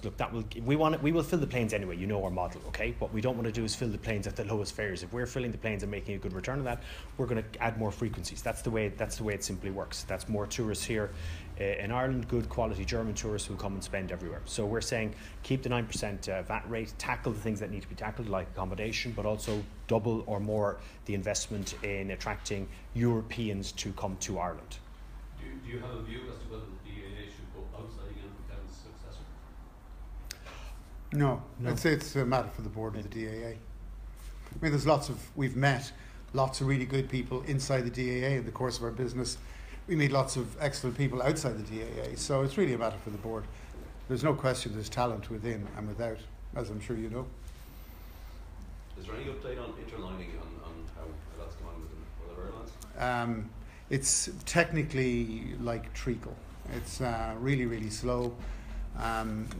we will fill the planes anyway, our model, okay? What we don't want to do is fill the planes at the lowest fares. If we're filling the planes and making a good return on that, we're going to add more frequencies. That's the way it simply works. That's more tourists here in Ireland. Good quality German tourists will come and spend everywhere. So we're saying keep the 9% VAT rate, tackle the things that need to be tackled, like accommodation, but also double or more the investment in attracting Europeans to come to Ireland. Do you have a view as to whether the DAA should go outside again for Kevin's successor? No. It's a matter for the board of the DAA. I mean, we've met lots of really good people inside the DAA in the course of our business. we meet lots of excellent people outside the DAA, so it's really a matter for the board. There's no question there's talent within and without, as I'm sure you know. Is there any update on interlining on how that's going with other airlines? It's technically like treacle. It's really, really slow.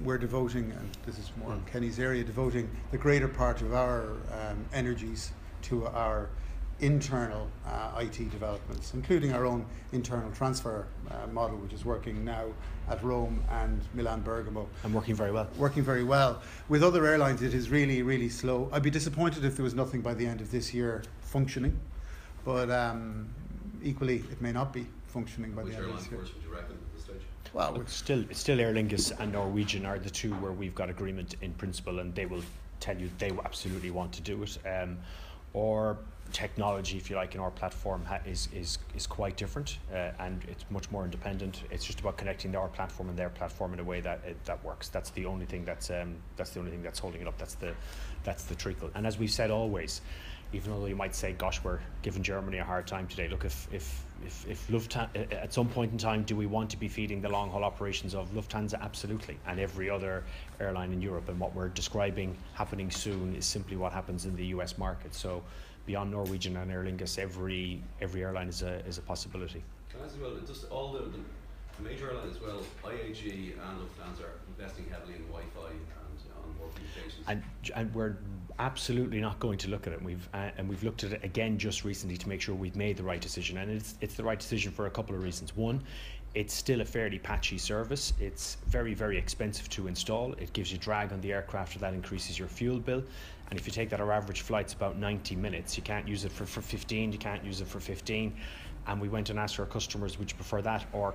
We're devoting, and this is more Kenny's area, devoting the greater part of our energies to our internal IT developments, including our own internal transfer model, which is working now at Rome and Milan Bergamo. And working very well. Working very well. With other airlines, it is really, really slow. I'd be disappointed if there was nothing by the end of this year functioning, but equally, it may not be functioning by the end of this year. Which airline would you reckon at this stage? Well, it's still Aer Lingus and Norwegian are the two where we've got agreement in principle, and they will tell you they absolutely want to do it. Or technology, if you like, in our platform is quite different, and it's much more independent. It's just about connecting our platform and their platform in a way that that works. That's the only thing that's holding it up. That's the treacle. And as we've said always, even though you might say, gosh, we're giving Germany a hard time today. Look, if Lufthansa, at some point in time, do we want to be feeding the long haul operations of Lufthansa? Absolutely, and every other airline in Europe. And what we're describing happening soon is simply what happens in the US market. So beyond Norwegian and Aer Lingus, every airline is a possibility. Can I ask as well, just all the major airlines as well, IAG and Lufthansa are investing heavily in Wi-Fi and on more communications. And we're absolutely not going to look at it. We've looked at it again just recently to make sure we've made the right decision, and it's the right decision for a couple of reasons. One, it's still a fairly patchy service. It's very, very expensive to install. It gives you drag on the aircraft, that increases your fuel bill. And if you take that, our average flight's about 90 minutes. You can't use it for 15, you can't use it for 15. And we went and asked our customers, would you prefer that or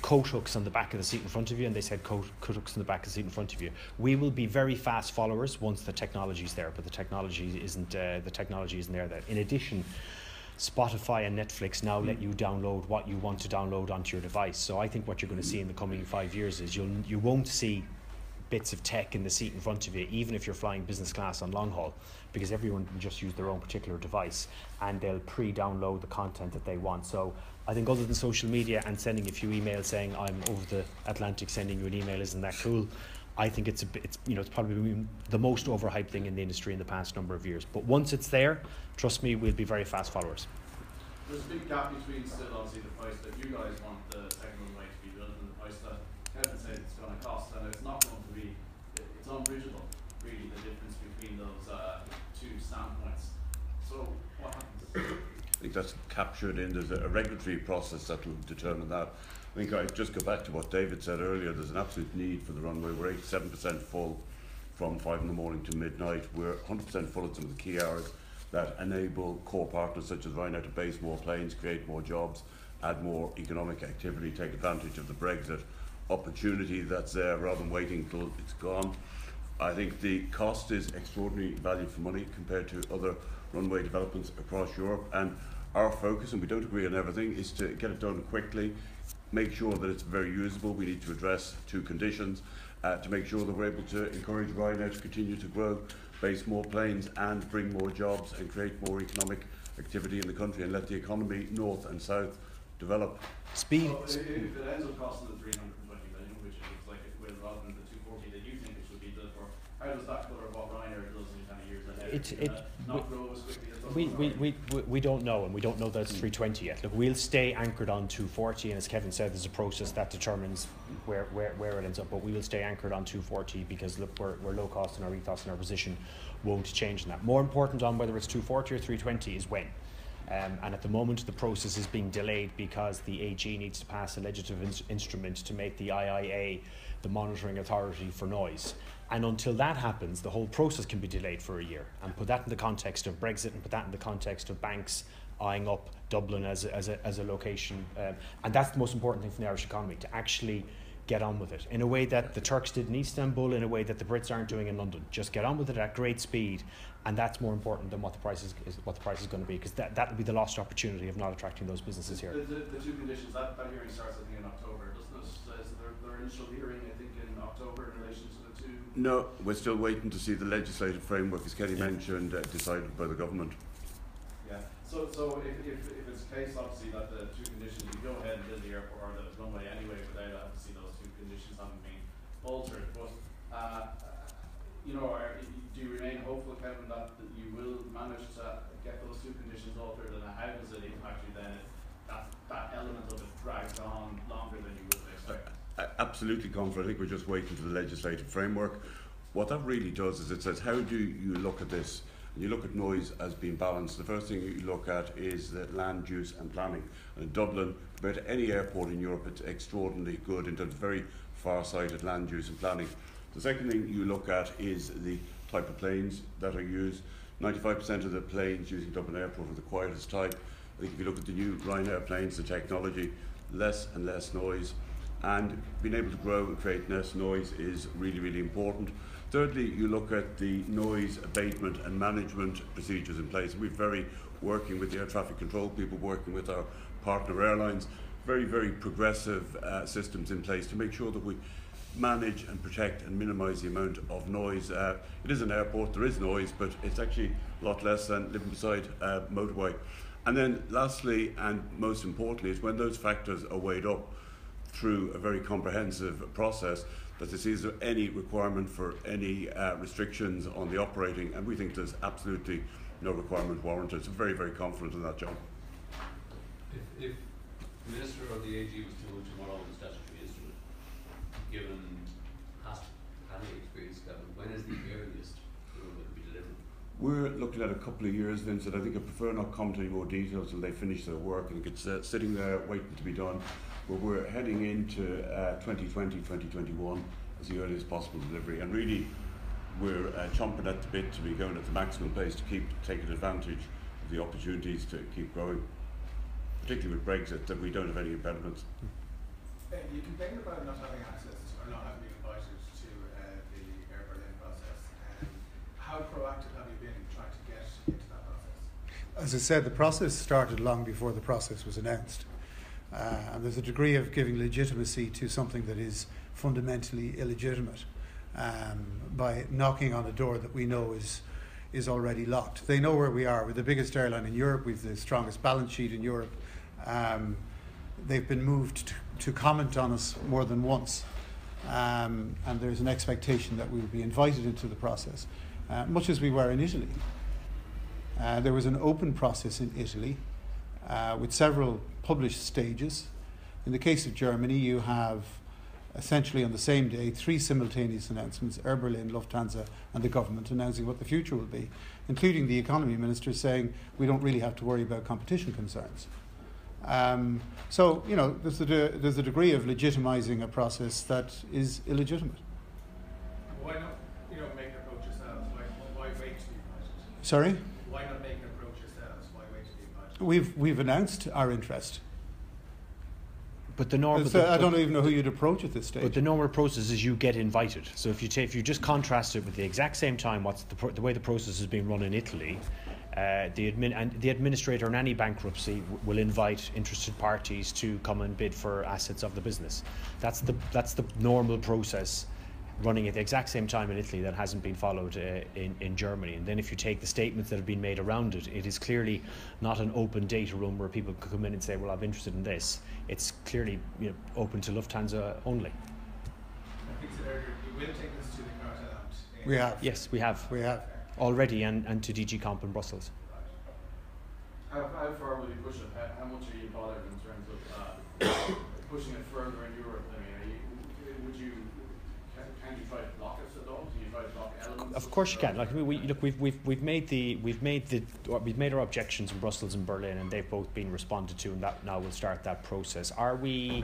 coat hooks on the back of the seat in front of you? And they said coat hooks on the back of the seat in front of you. We will be very fast followers once the technology's there, but the technology isn't there. That in addition, Spotify and Netflix now let you download what you want to download onto your device. So I think what you're going to see in the coming 5 years is you won't see bits of tech in the seat in front of you, even if you're flying business class on long haul, because everyone can just use their own particular device and they'll pre-download the content that they want. So I think other than social media and sending a few emails saying I'm over the Atlantic sending you an email, isn't that cool? I think it's probably the most overhyped thing in the industry in the past number of years. But once it's there, trust me, we'll be very fast followers. There's a big gap between still obviously the price that you guys want the second runway to be built and the price that Kevin said it's going to cost, and it's not going to be, it's unbridgeable really, the difference between those two standpoints. So what happens? I think that's captured in, there's a regulatory process that will determine that. I think I just go back to what David said earlier, there's an absolute need for the runway. We're 87% full from 5 in the morning to midnight. We're 100% full at some of the key hours that enable core partners such as Ryanair to base more planes, create more jobs, add more economic activity, take advantage of the Brexit opportunity that's there rather than waiting till it's gone. I think the cost is extraordinary value for money compared to other runway developments across Europe, and our focus, and we don't agree on everything, is to get it done quickly, make sure that it's very usable. We need to address two conditions to make sure that we're able to encourage Ryanair to continue to grow, base more planes and bring more jobs and create more economic activity in the country and let the economy north and south develop. Speed. So if it ends up costing the 320 million, which it looks like it will, rather than the 240 that you think it should be built for, how does that colour what Ryanair does in kind of years ahead? Not grow as quickly as we don't know, and we don't know that it's 320 yet. Look, we'll stay anchored on 240, and as Kevin said, there's a process that determines where it ends up, but we will stay anchored on 240 because look, we're low cost and our ethos and our position won't change in that. More important on whether it's 240 or 320 is when. And at the moment the process is being delayed because the AG needs to pass a legislative instrument to make the IIA the monitoring authority for noise. And until that happens, the whole process can be delayed for a year. And put that in the context of Brexit, and put that in the context of banks eyeing up Dublin as a location. And that's the most important thing for the Irish economy, to actually get on with it in a way that the Turks did in Istanbul, in a way that the Brits aren't doing in London. Just get on with it at great speed, and that's more important than what the price is going to be, because that will be the lost opportunity of not attracting those businesses here. The two conditions, that hearing starts I think in October, doesn't it? Is their initial hearing I think in October in relation to the two? No, we're still waiting to see the legislative framework, as Kenny mentioned, decided by the government. Yeah. So if it's the case, obviously, that the two conditions, you go ahead and build the airport or the runway anyway without obviously those two conditions having been altered. But do you remain hopeful, Kevin, that you will manage to get those two conditions altered, and how does it impact you then if that element of it drags on longer than you would expect? Absolutely confident. I think we're just waiting for the legislative framework. What that really does is it says, how do you look at this? And you look at noise as being balanced. The first thing you look at is the land use and planning. And in Dublin, compared to any airport in Europe, it's extraordinarily good in terms of very far-sighted land use and planning. The second thing you look at is the type of planes that are used. 95% of the planes using Dublin Airport are the quietest type. I think if you look at the new Ryanair planes, the technology, less and less noise. And being able to grow and create less noise is really, really important. Thirdly, you look at the noise abatement and management procedures in place. We're very working with the air traffic control people, working with our partner airlines, very, very progressive systems in place to make sure that we manage and protect and minimise the amount of noise. It is an airport, there is noise, but it's actually a lot less than living beside a motorway. And then lastly, and most importantly, is when those factors are weighed up through a very comprehensive process, that there is any requirement for any restrictions on the operating, and we think there's absolutely no requirement warranted. So very, very confident in that, John. If the Minister or the AG was to move tomorrow on the statutory instrument, given past planning experience, Kevin, when is the earliest it will be delivered? We're looking at a couple of years, Vincent. I think I prefer not comment any more details until they finish their work. I think it's sitting there waiting to be done. But we're heading into 2020, 2021 as the earliest possible delivery. And really, we're chomping at the bit to be going at the maximum pace to keep taking advantage of the opportunities to keep growing, particularly with Brexit, that we don't have any impediments. You complained about not having access or not having been invited to the Air Berlin process. How proactive have you been in trying to get into that process? As I said, the process started long before the process was announced. And there's a degree of giving legitimacy to something that is fundamentally illegitimate by knocking on a door that we know is already locked. They know where we are. We're the biggest airline in Europe. We've the strongest balance sheet in Europe. They've been moved to comment on us more than once. And there's an expectation that we will be invited into the process, much as we were in Italy. There was an open process in Italy with several published stages. In the case of Germany, you have essentially on the same day 3 simultaneous announcements: Air Berlin, Lufthansa and the government announcing what the future will be, including the economy minister saying we don't really have to worry about competition concerns. So, there's a degree of legitimising a process that is illegitimate. Why not, make an approach yourselves? Why wait to be invited? Sorry? Why not make an approach yourselves? Why wait to be invited? We've announced our interest. But the normal, I don't even know who you'd approach at this stage. But the normal process is you get invited. So if you just contrast it with the exact same time, what's the way the process is being run in Italy, the administrator in any bankruptcy will invite interested parties to come and bid for assets of the business. That's the normal process running at the exact same time in Italy that hasn't been followed in Germany. And then if you take the statements that have been made around it, it is clearly not an open data room where people could come in and say, well, I'm interested in this. It's clearly open to Lufthansa only. I think earlier, you will take this to the Cartel Act. We have. Yes, we have. We have. Already, and to DG Comp in Brussels. How far will you push it? How much are you bothered in terms of pushing it further in Europe? I mean, can you try to block it at all? Do you try to block elements? Of course you can. Like we've made our objections in Brussels and Berlin, and they've both been responded to, and that now we'll start that process. Are we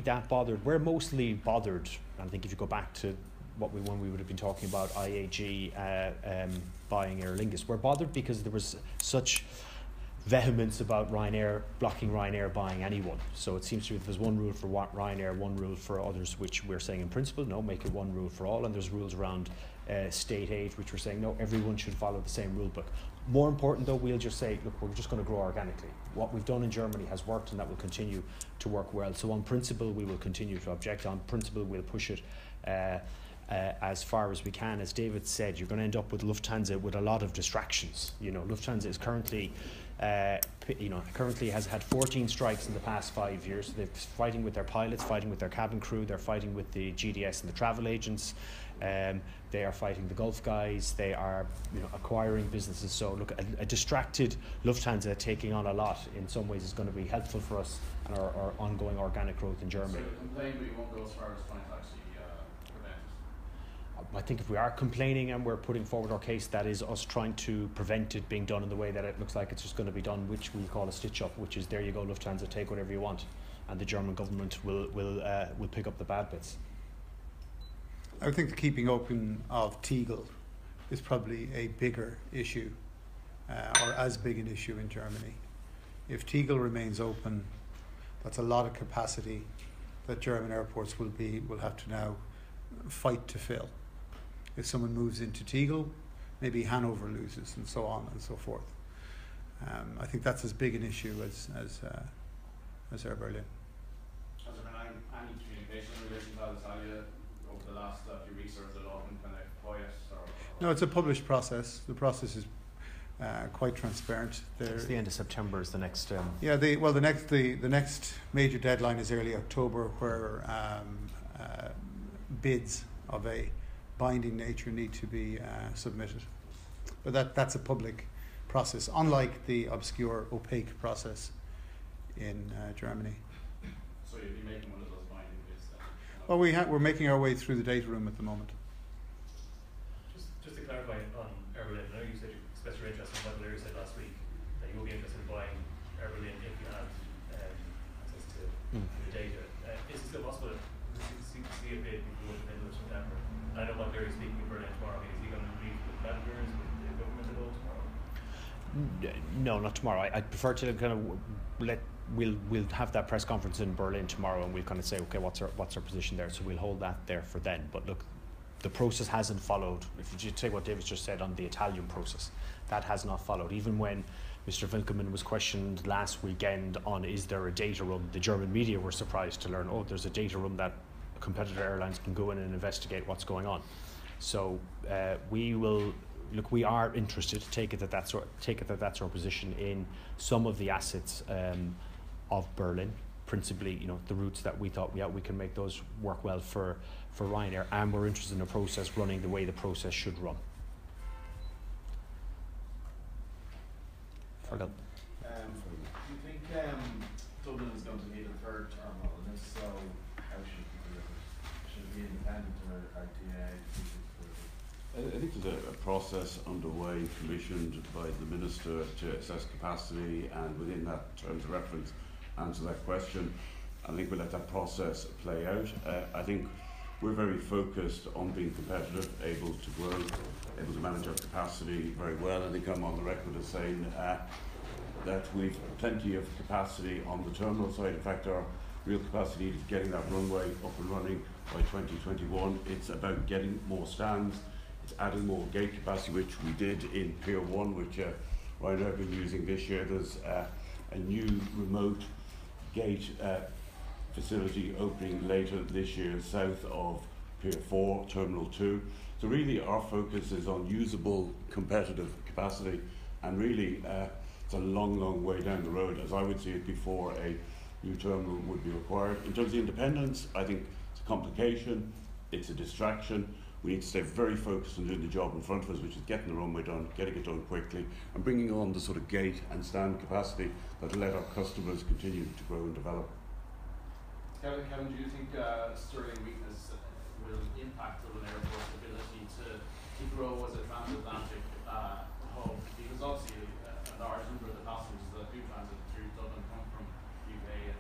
that bothered? We're mostly bothered. And I think if you go back to when we would have been talking about IAG buying Aer Lingus, we're bothered because there was such vehemence about Ryanair blocking Ryanair buying anyone. So it seems to be there's one rule for Ryanair, one rule for others, which we're saying in principle, no, make it one rule for all. And there's rules around state aid, which we're saying, no, everyone should follow the same rule book. More important though, we'll just say, look, we're just going to grow organically. What we've done in Germany has worked, and that will continue to work well. So on principle, we will continue to object. On principle, we'll push it as far as we can. As David said, you're going to end up with Lufthansa with a lot of distractions. Lufthansa is currently currently has had 14 strikes in the past 5 years. They're fighting with their pilots, fighting with their cabin crew, they're fighting with the GDS and the travel agents. They are fighting the Gulf guys. They are, acquiring businesses. So look, a distracted Lufthansa taking on a lot in some ways is going to be helpful for us and our ongoing organic growth in Germany. So the complaint, but you won't go as far as trying to actually prevent it? I think if we are complaining and we're putting forward our case, that is us trying to prevent it being done in the way that it looks like it's just going to be done, which we call a stitch up, which is there you go, Lufthansa, take whatever you want, and the German government will pick up the bad bits. I think the keeping open of Tegel is probably a bigger issue, or as big an issue in Germany. If Tegel remains open, that's a lot of capacity that German airports will have to now fight to fill. If someone moves into Tegel, maybe Hanover loses, and so on and so forth. I think that's as big an issue as Air Berlin. Has there been any communication in relation to Alitalia over the last few weeks, or has it all been kind of quiet? No, it's a published process. The process is quite transparent. It's the end of September is the next. The next major deadline is early October, where bids of a binding nature need to be submitted. But that's a public process, unlike the obscure, opaque process in Germany. So you'll be making one of those binding bids then? Well, we're making our way through the data room at the moment. Just to clarify on Air Berlin, I know you said you expressed your interest in what Larry said last week, that you will be interested in buying Air Berlin if you have access to the data. Is it still possible to see a bid before the middle of September? I know what Larry's speaking in Berlin tomorrow. Is he going to meet with managers, with the government at all tomorrow? No, not tomorrow. I'd prefer to kind of we'll have that press conference in Berlin tomorrow, and we'll kind of say, okay, what's our position there. So we'll hold that there for then. But look, the process hasn't followed. If you take what David just said on the Italian process, that has not followed. Even when Mr. Wilkeman was questioned last weekend on is there a data room, the German media were surprised to learn, there's a data room that competitor airlines can go in and investigate what's going on. So we are interested. Take it that that's our position in some of the assets of Berlin, principally, the routes that we thought we can make those work well for Ryanair, and we're interested in a process running the way the process should run. Forgot. Do you think Dublin is going to need a third terminal, and if so, how should it be delivered? Should it be independent or RTA? I think there's a process underway commissioned by the Minister to assess capacity, and within that terms of reference answer that question. I think we'll let that process play out. I think we're very focused on being competitive, able to grow, able to manage our capacity very well. I think I'm on the record as saying that we've plenty of capacity on the terminal side. In fact, our real capacity is getting that runway up and running by 2021. It's about getting more stands. It's adding more gate capacity, which we did in Pier 1, which Ryanair have been using this year. There's a new remote gate facility opening later this year south of Pier 4, Terminal 2. So really our focus is on usable, competitive capacity, and really it's a long way down the road, as I would see it, before a new terminal would be required. In terms of independence, I think it's a complication, it's a distraction. We need to stay very focused on doing the job in front of us, which is getting the runway done, getting it done quickly, and bringing on the sort of gate and stand capacity that will let our customers continue to grow and develop. Kevin, do you think sterling weakness will impact Dublin Airport's ability to grow as a transatlantic hub? Because obviously a large number of the passengers that do transit through Dublin come from UK.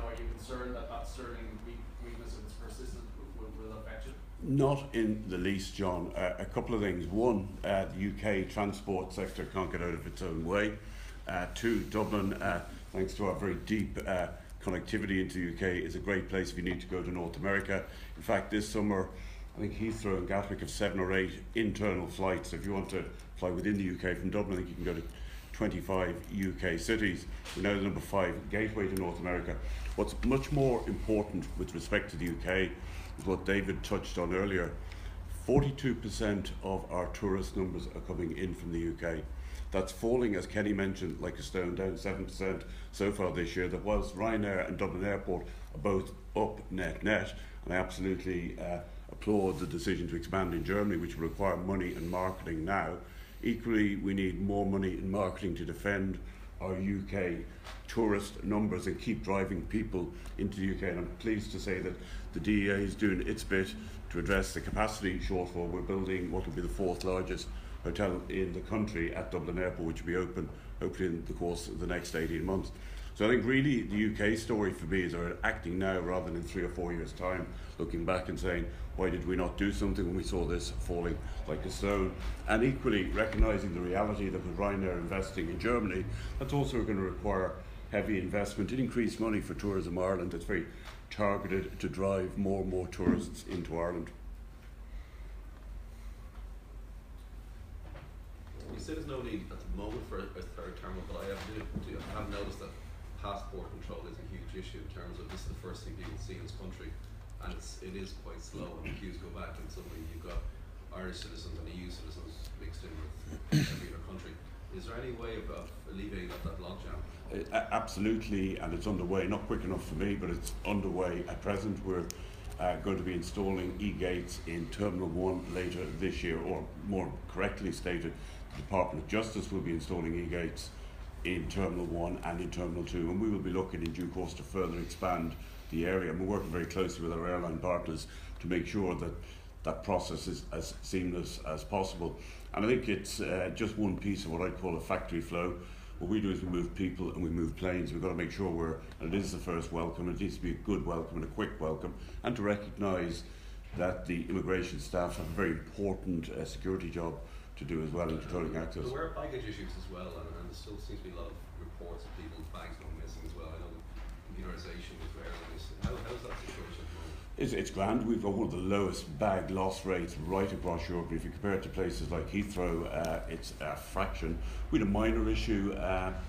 Are you concerned that sterling weakness, if it's persistent, will affect you? Not in the least, John. A couple of things. One, the UK transport sector can't get out of its own way. Two, Dublin, thanks to our very deep connectivity into the UK, is a great place if you need to go to North America. In fact, this summer, I think Heathrow and Gatwick have 7 or 8 internal flights. If you want to fly within the UK from Dublin, I think you can go to 25 UK cities. We're now the number 5 gateway to North America. What's much more important with respect to the UK is what David touched on earlier. 42% of our tourist numbers are coming in from the UK. that's falling, as Kenny mentioned, like a stone, down 7% so far this year. That whilst Ryanair and Dublin Airport are both up net, and I absolutely applaud the decision to expand in Germany, which will require money and marketing now. Equally, we need more money in marketing to defend our UK tourist numbers and keep driving people into the UK. And I'm pleased to say that the DEA is doing its bit to address the capacity shortfall. We're building what will be the 4th largest hotel in the country at Dublin Airport, which will be open hopefully in the course of the next 18 months. So I think really the UK story for me is they're acting now rather than in 3 or 4 years' time, looking back and saying, why did we not do something when we saw this falling like a stone? And equally recognising the reality that with Ryanair investing in Germany, that's also going to require heavy investment in increased money for Tourism Ireland that's very targeted to drive more and more tourists into Ireland. You say there's no need at the moment for a 3rd terminal, but I have noticed that passport control is a huge issue in terms of this is the first thing people see in this country, and it is quite slow when the queues go back, and suddenly you've got Irish citizens and EU citizens mixed in with every other country. Is there any way of alleviating that logjam? Absolutely, and it's underway. Not quick enough for me, but it's underway at present. We're going to be installing e-gates in Terminal 1 later this year, or more correctly stated, the Department of Justice will be installing e-gates in Terminal 1 and in Terminal 2, and we will be looking in due course to further expand the area. And we're working very closely with our airline partners to make sure that that process is as seamless as possible. And I think it's just one piece of what I'd call a factory flow. What we do is we move people and we move planes. We've got to make sure and it is the first welcome, it needs to be a good welcome and a quick welcome, and to recognise that the immigration staff have a very important security job to do as well in controlling access. There were baggage issues as well, and there still seems to be a lot of reports of people's bags going missing as well. I know the computerisation is rare. How's that situation at the moment? It's grand. We've got one of the lowest bag loss rates right across Europe. If you compare it to places like Heathrow, it's a fraction. We had a minor issue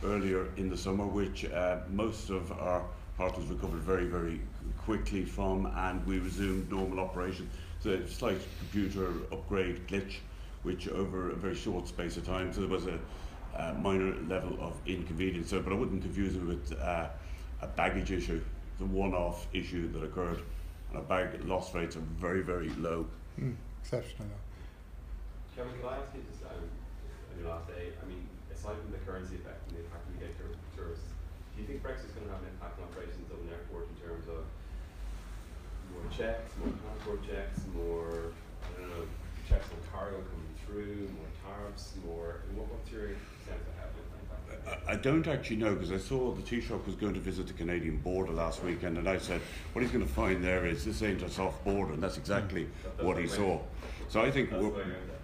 earlier in the summer, which most of our partners recovered very, very quickly from, and we resumed normal operation. So a slight computer upgrade glitch, which over a very short space of time, so there was a minor level of inconvenience. So, but I wouldn't confuse it with a baggage issue. It's a one-off issue that occurred, and our bag loss rates are very, very low. Exceptional. Kevin, can I ask you just on your last day, I mean, aside from the currency effect and the impact we get to tourists, do you think Brexit is going to have an impact on operations of an airport in terms of more checks, more passport checks, more, I don't know, checks on cargo coming through, more tariffs, more, what's your sense of how it will impact? I don't actually know, because I saw the Taoiseach was going to visit the Canadian border last weekend, and I said what he's going to find there is this ain't a soft border, and that's exactly what he saw. So I think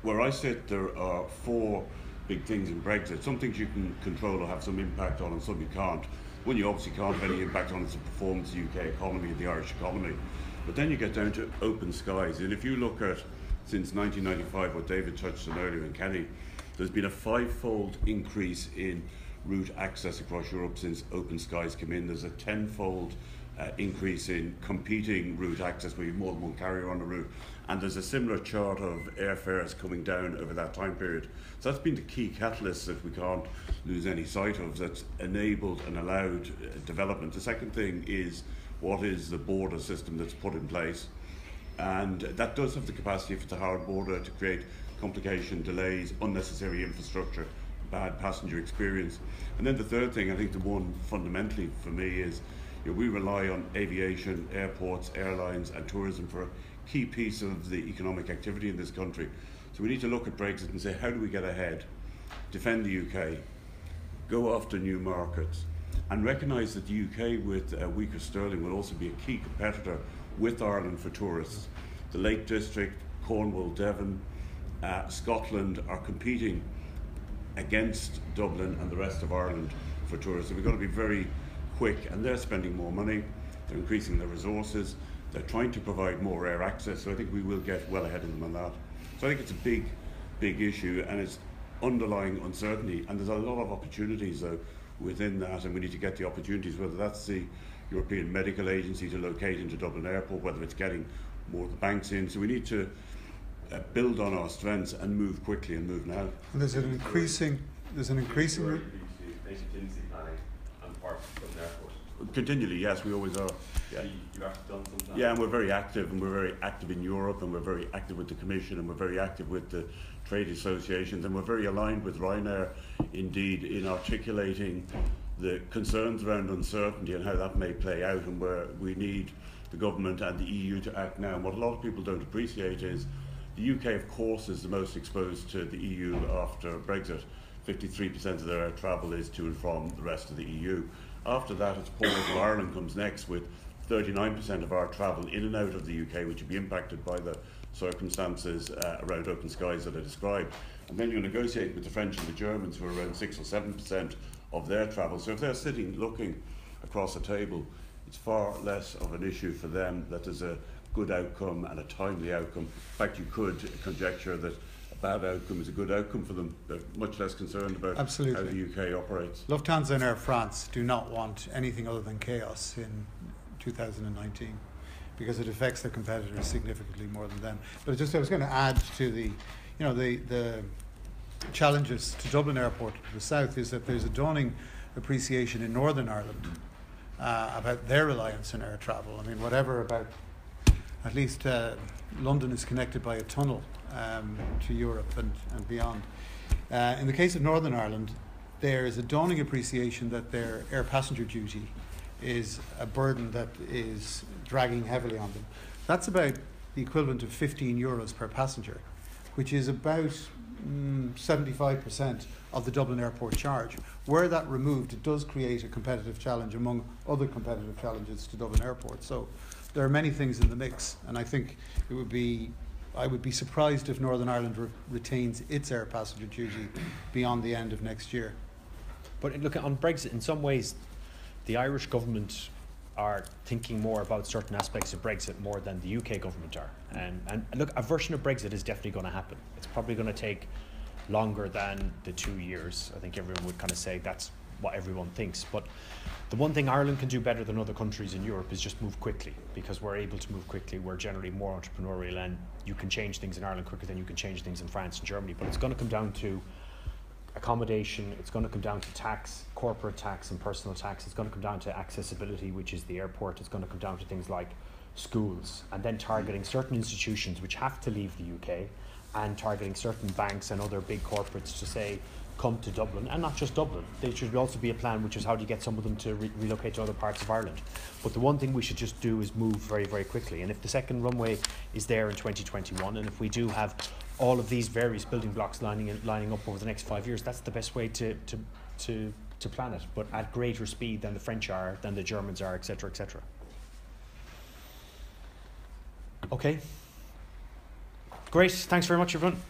where I sit, there are 4 big things in Brexit. Some things you can control or have some impact on, and some you can't. One you obviously can't have any impact on is the performance of the UK economy and the Irish economy. But then you get down to open skies, and if you look at since 1995, what David touched on earlier, and Kenny, there's been a 5-fold increase in route access across Europe since open skies came in. There's a 10-fold increase in competing route access, where you have more than one carrier on the route, and there's a similar chart of airfares coming down over that time period. So that's been the key catalyst that we can't lose any sight of, that's enabled and allowed development. The second thing is what is the border system that's put in place, and that does have the capacity, if it's a hard border, to create complication, delays, unnecessary infrastructure, bad passenger experience. And then the third thing, I think the one fundamentally for me is, we rely on aviation, airports, airlines and tourism for a key piece of the economic activity in this country. So we need to look at Brexit and say, how do we get ahead, defend the UK, go after new markets, and recognise that the UK with weaker sterling will also be a key competitor with Ireland for tourists. The Lake District, Cornwall, Devon, Scotland are competing against Dublin and the rest of Ireland for tourists. So we've got to be very quick, and they're spending more money, they're increasing their resources, they're trying to provide more air access, so I think we will get well ahead of them on that. So I think it's a big, big issue, and it's underlying uncertainty, and there's a lot of opportunities though within that, and we need to get the opportunities, whether that's the European Medical Agency to locate into Dublin Airport, whether it's getting more of the banks in. So we need to build on our strengths and move quickly and move now. And there's an increasing there's an increasing. Basic contingency planning and part of Dublin Airport. Continually, yes, we always are. Yeah. You've actually done something. Yeah, and we're very active, and we're very active in Europe, and we're very active with the Commission, and we're very active with the trade associations, and we're very aligned with Ryanair, indeed, in articulating the concerns around uncertainty and how that may play out, and where we need the government and the EU to act now. And what a lot of people don't appreciate is the UK, of course, is the most exposed to the EU after Brexit. 53% of their air travel is to and from the rest of the EU. After that, it's Paphos, Ireland comes next with 39% of our travel in and out of the UK, which would be impacted by the circumstances around open skies that I described. And then you negotiate with the French and the Germans, who are around 6 or 7% of their travel. So if they're sitting looking across the table, it's far less of an issue for them that there's a good outcome and a timely outcome. In fact, you could conjecture that a bad outcome is a good outcome for them. They're much less concerned about Absolutely. how the UK operates. Lufthansa and Air France do not want anything other than chaos in 2019 because it affects their competitors significantly more than them. But I was going to add to the challenges to Dublin Airport to the south is that there's a dawning appreciation in Northern Ireland about their reliance on air travel. I mean, whatever about, at least London is connected by a tunnel to Europe and beyond. In the case of Northern Ireland, there is a dawning appreciation that their air passenger duty is a burden that is dragging heavily on them. That's about the equivalent of €15 per passenger, which is about 75% of the Dublin Airport charge. Were that removed, it does create a competitive challenge among other competitive challenges to Dublin Airport. So there are many things in the mix, and I think I would be surprised if Northern Ireland retains its air passenger duty beyond the end of next year. But look, on Brexit, in some ways, the Irish government are thinking more about certain aspects of Brexit more than the UK government are. And look, a version of Brexit is definitely going to happen. It's probably going to take longer than the 2 years. I think everyone would kind of say that's what everyone thinks. But the one thing Ireland can do better than other countries in Europe is just move quickly, because we're able to move quickly. We're generally more entrepreneurial, and you can change things in Ireland quicker than you can change things in France and Germany. But it's going to come down to accommodation, it's going to come down to tax, corporate tax and personal tax. It's going to come down to accessibility, which is the airport. It's going to come down to things like schools, and then targeting certain institutions which have to leave the UK, and targeting certain banks and other big corporates to say, come to Dublin, and not just Dublin. There should also be a plan, which is how do you get some of them to relocate to other parts of Ireland. But the one thing we should just do is move very, very quickly. And if the second runway is there in 2021, and if we do have all of these various building blocks lining up over the next 5 years, that's the best way to plan it, but at greater speed than the French are, than the Germans are, etc., etc. Okay. Great. Thanks very much, everyone.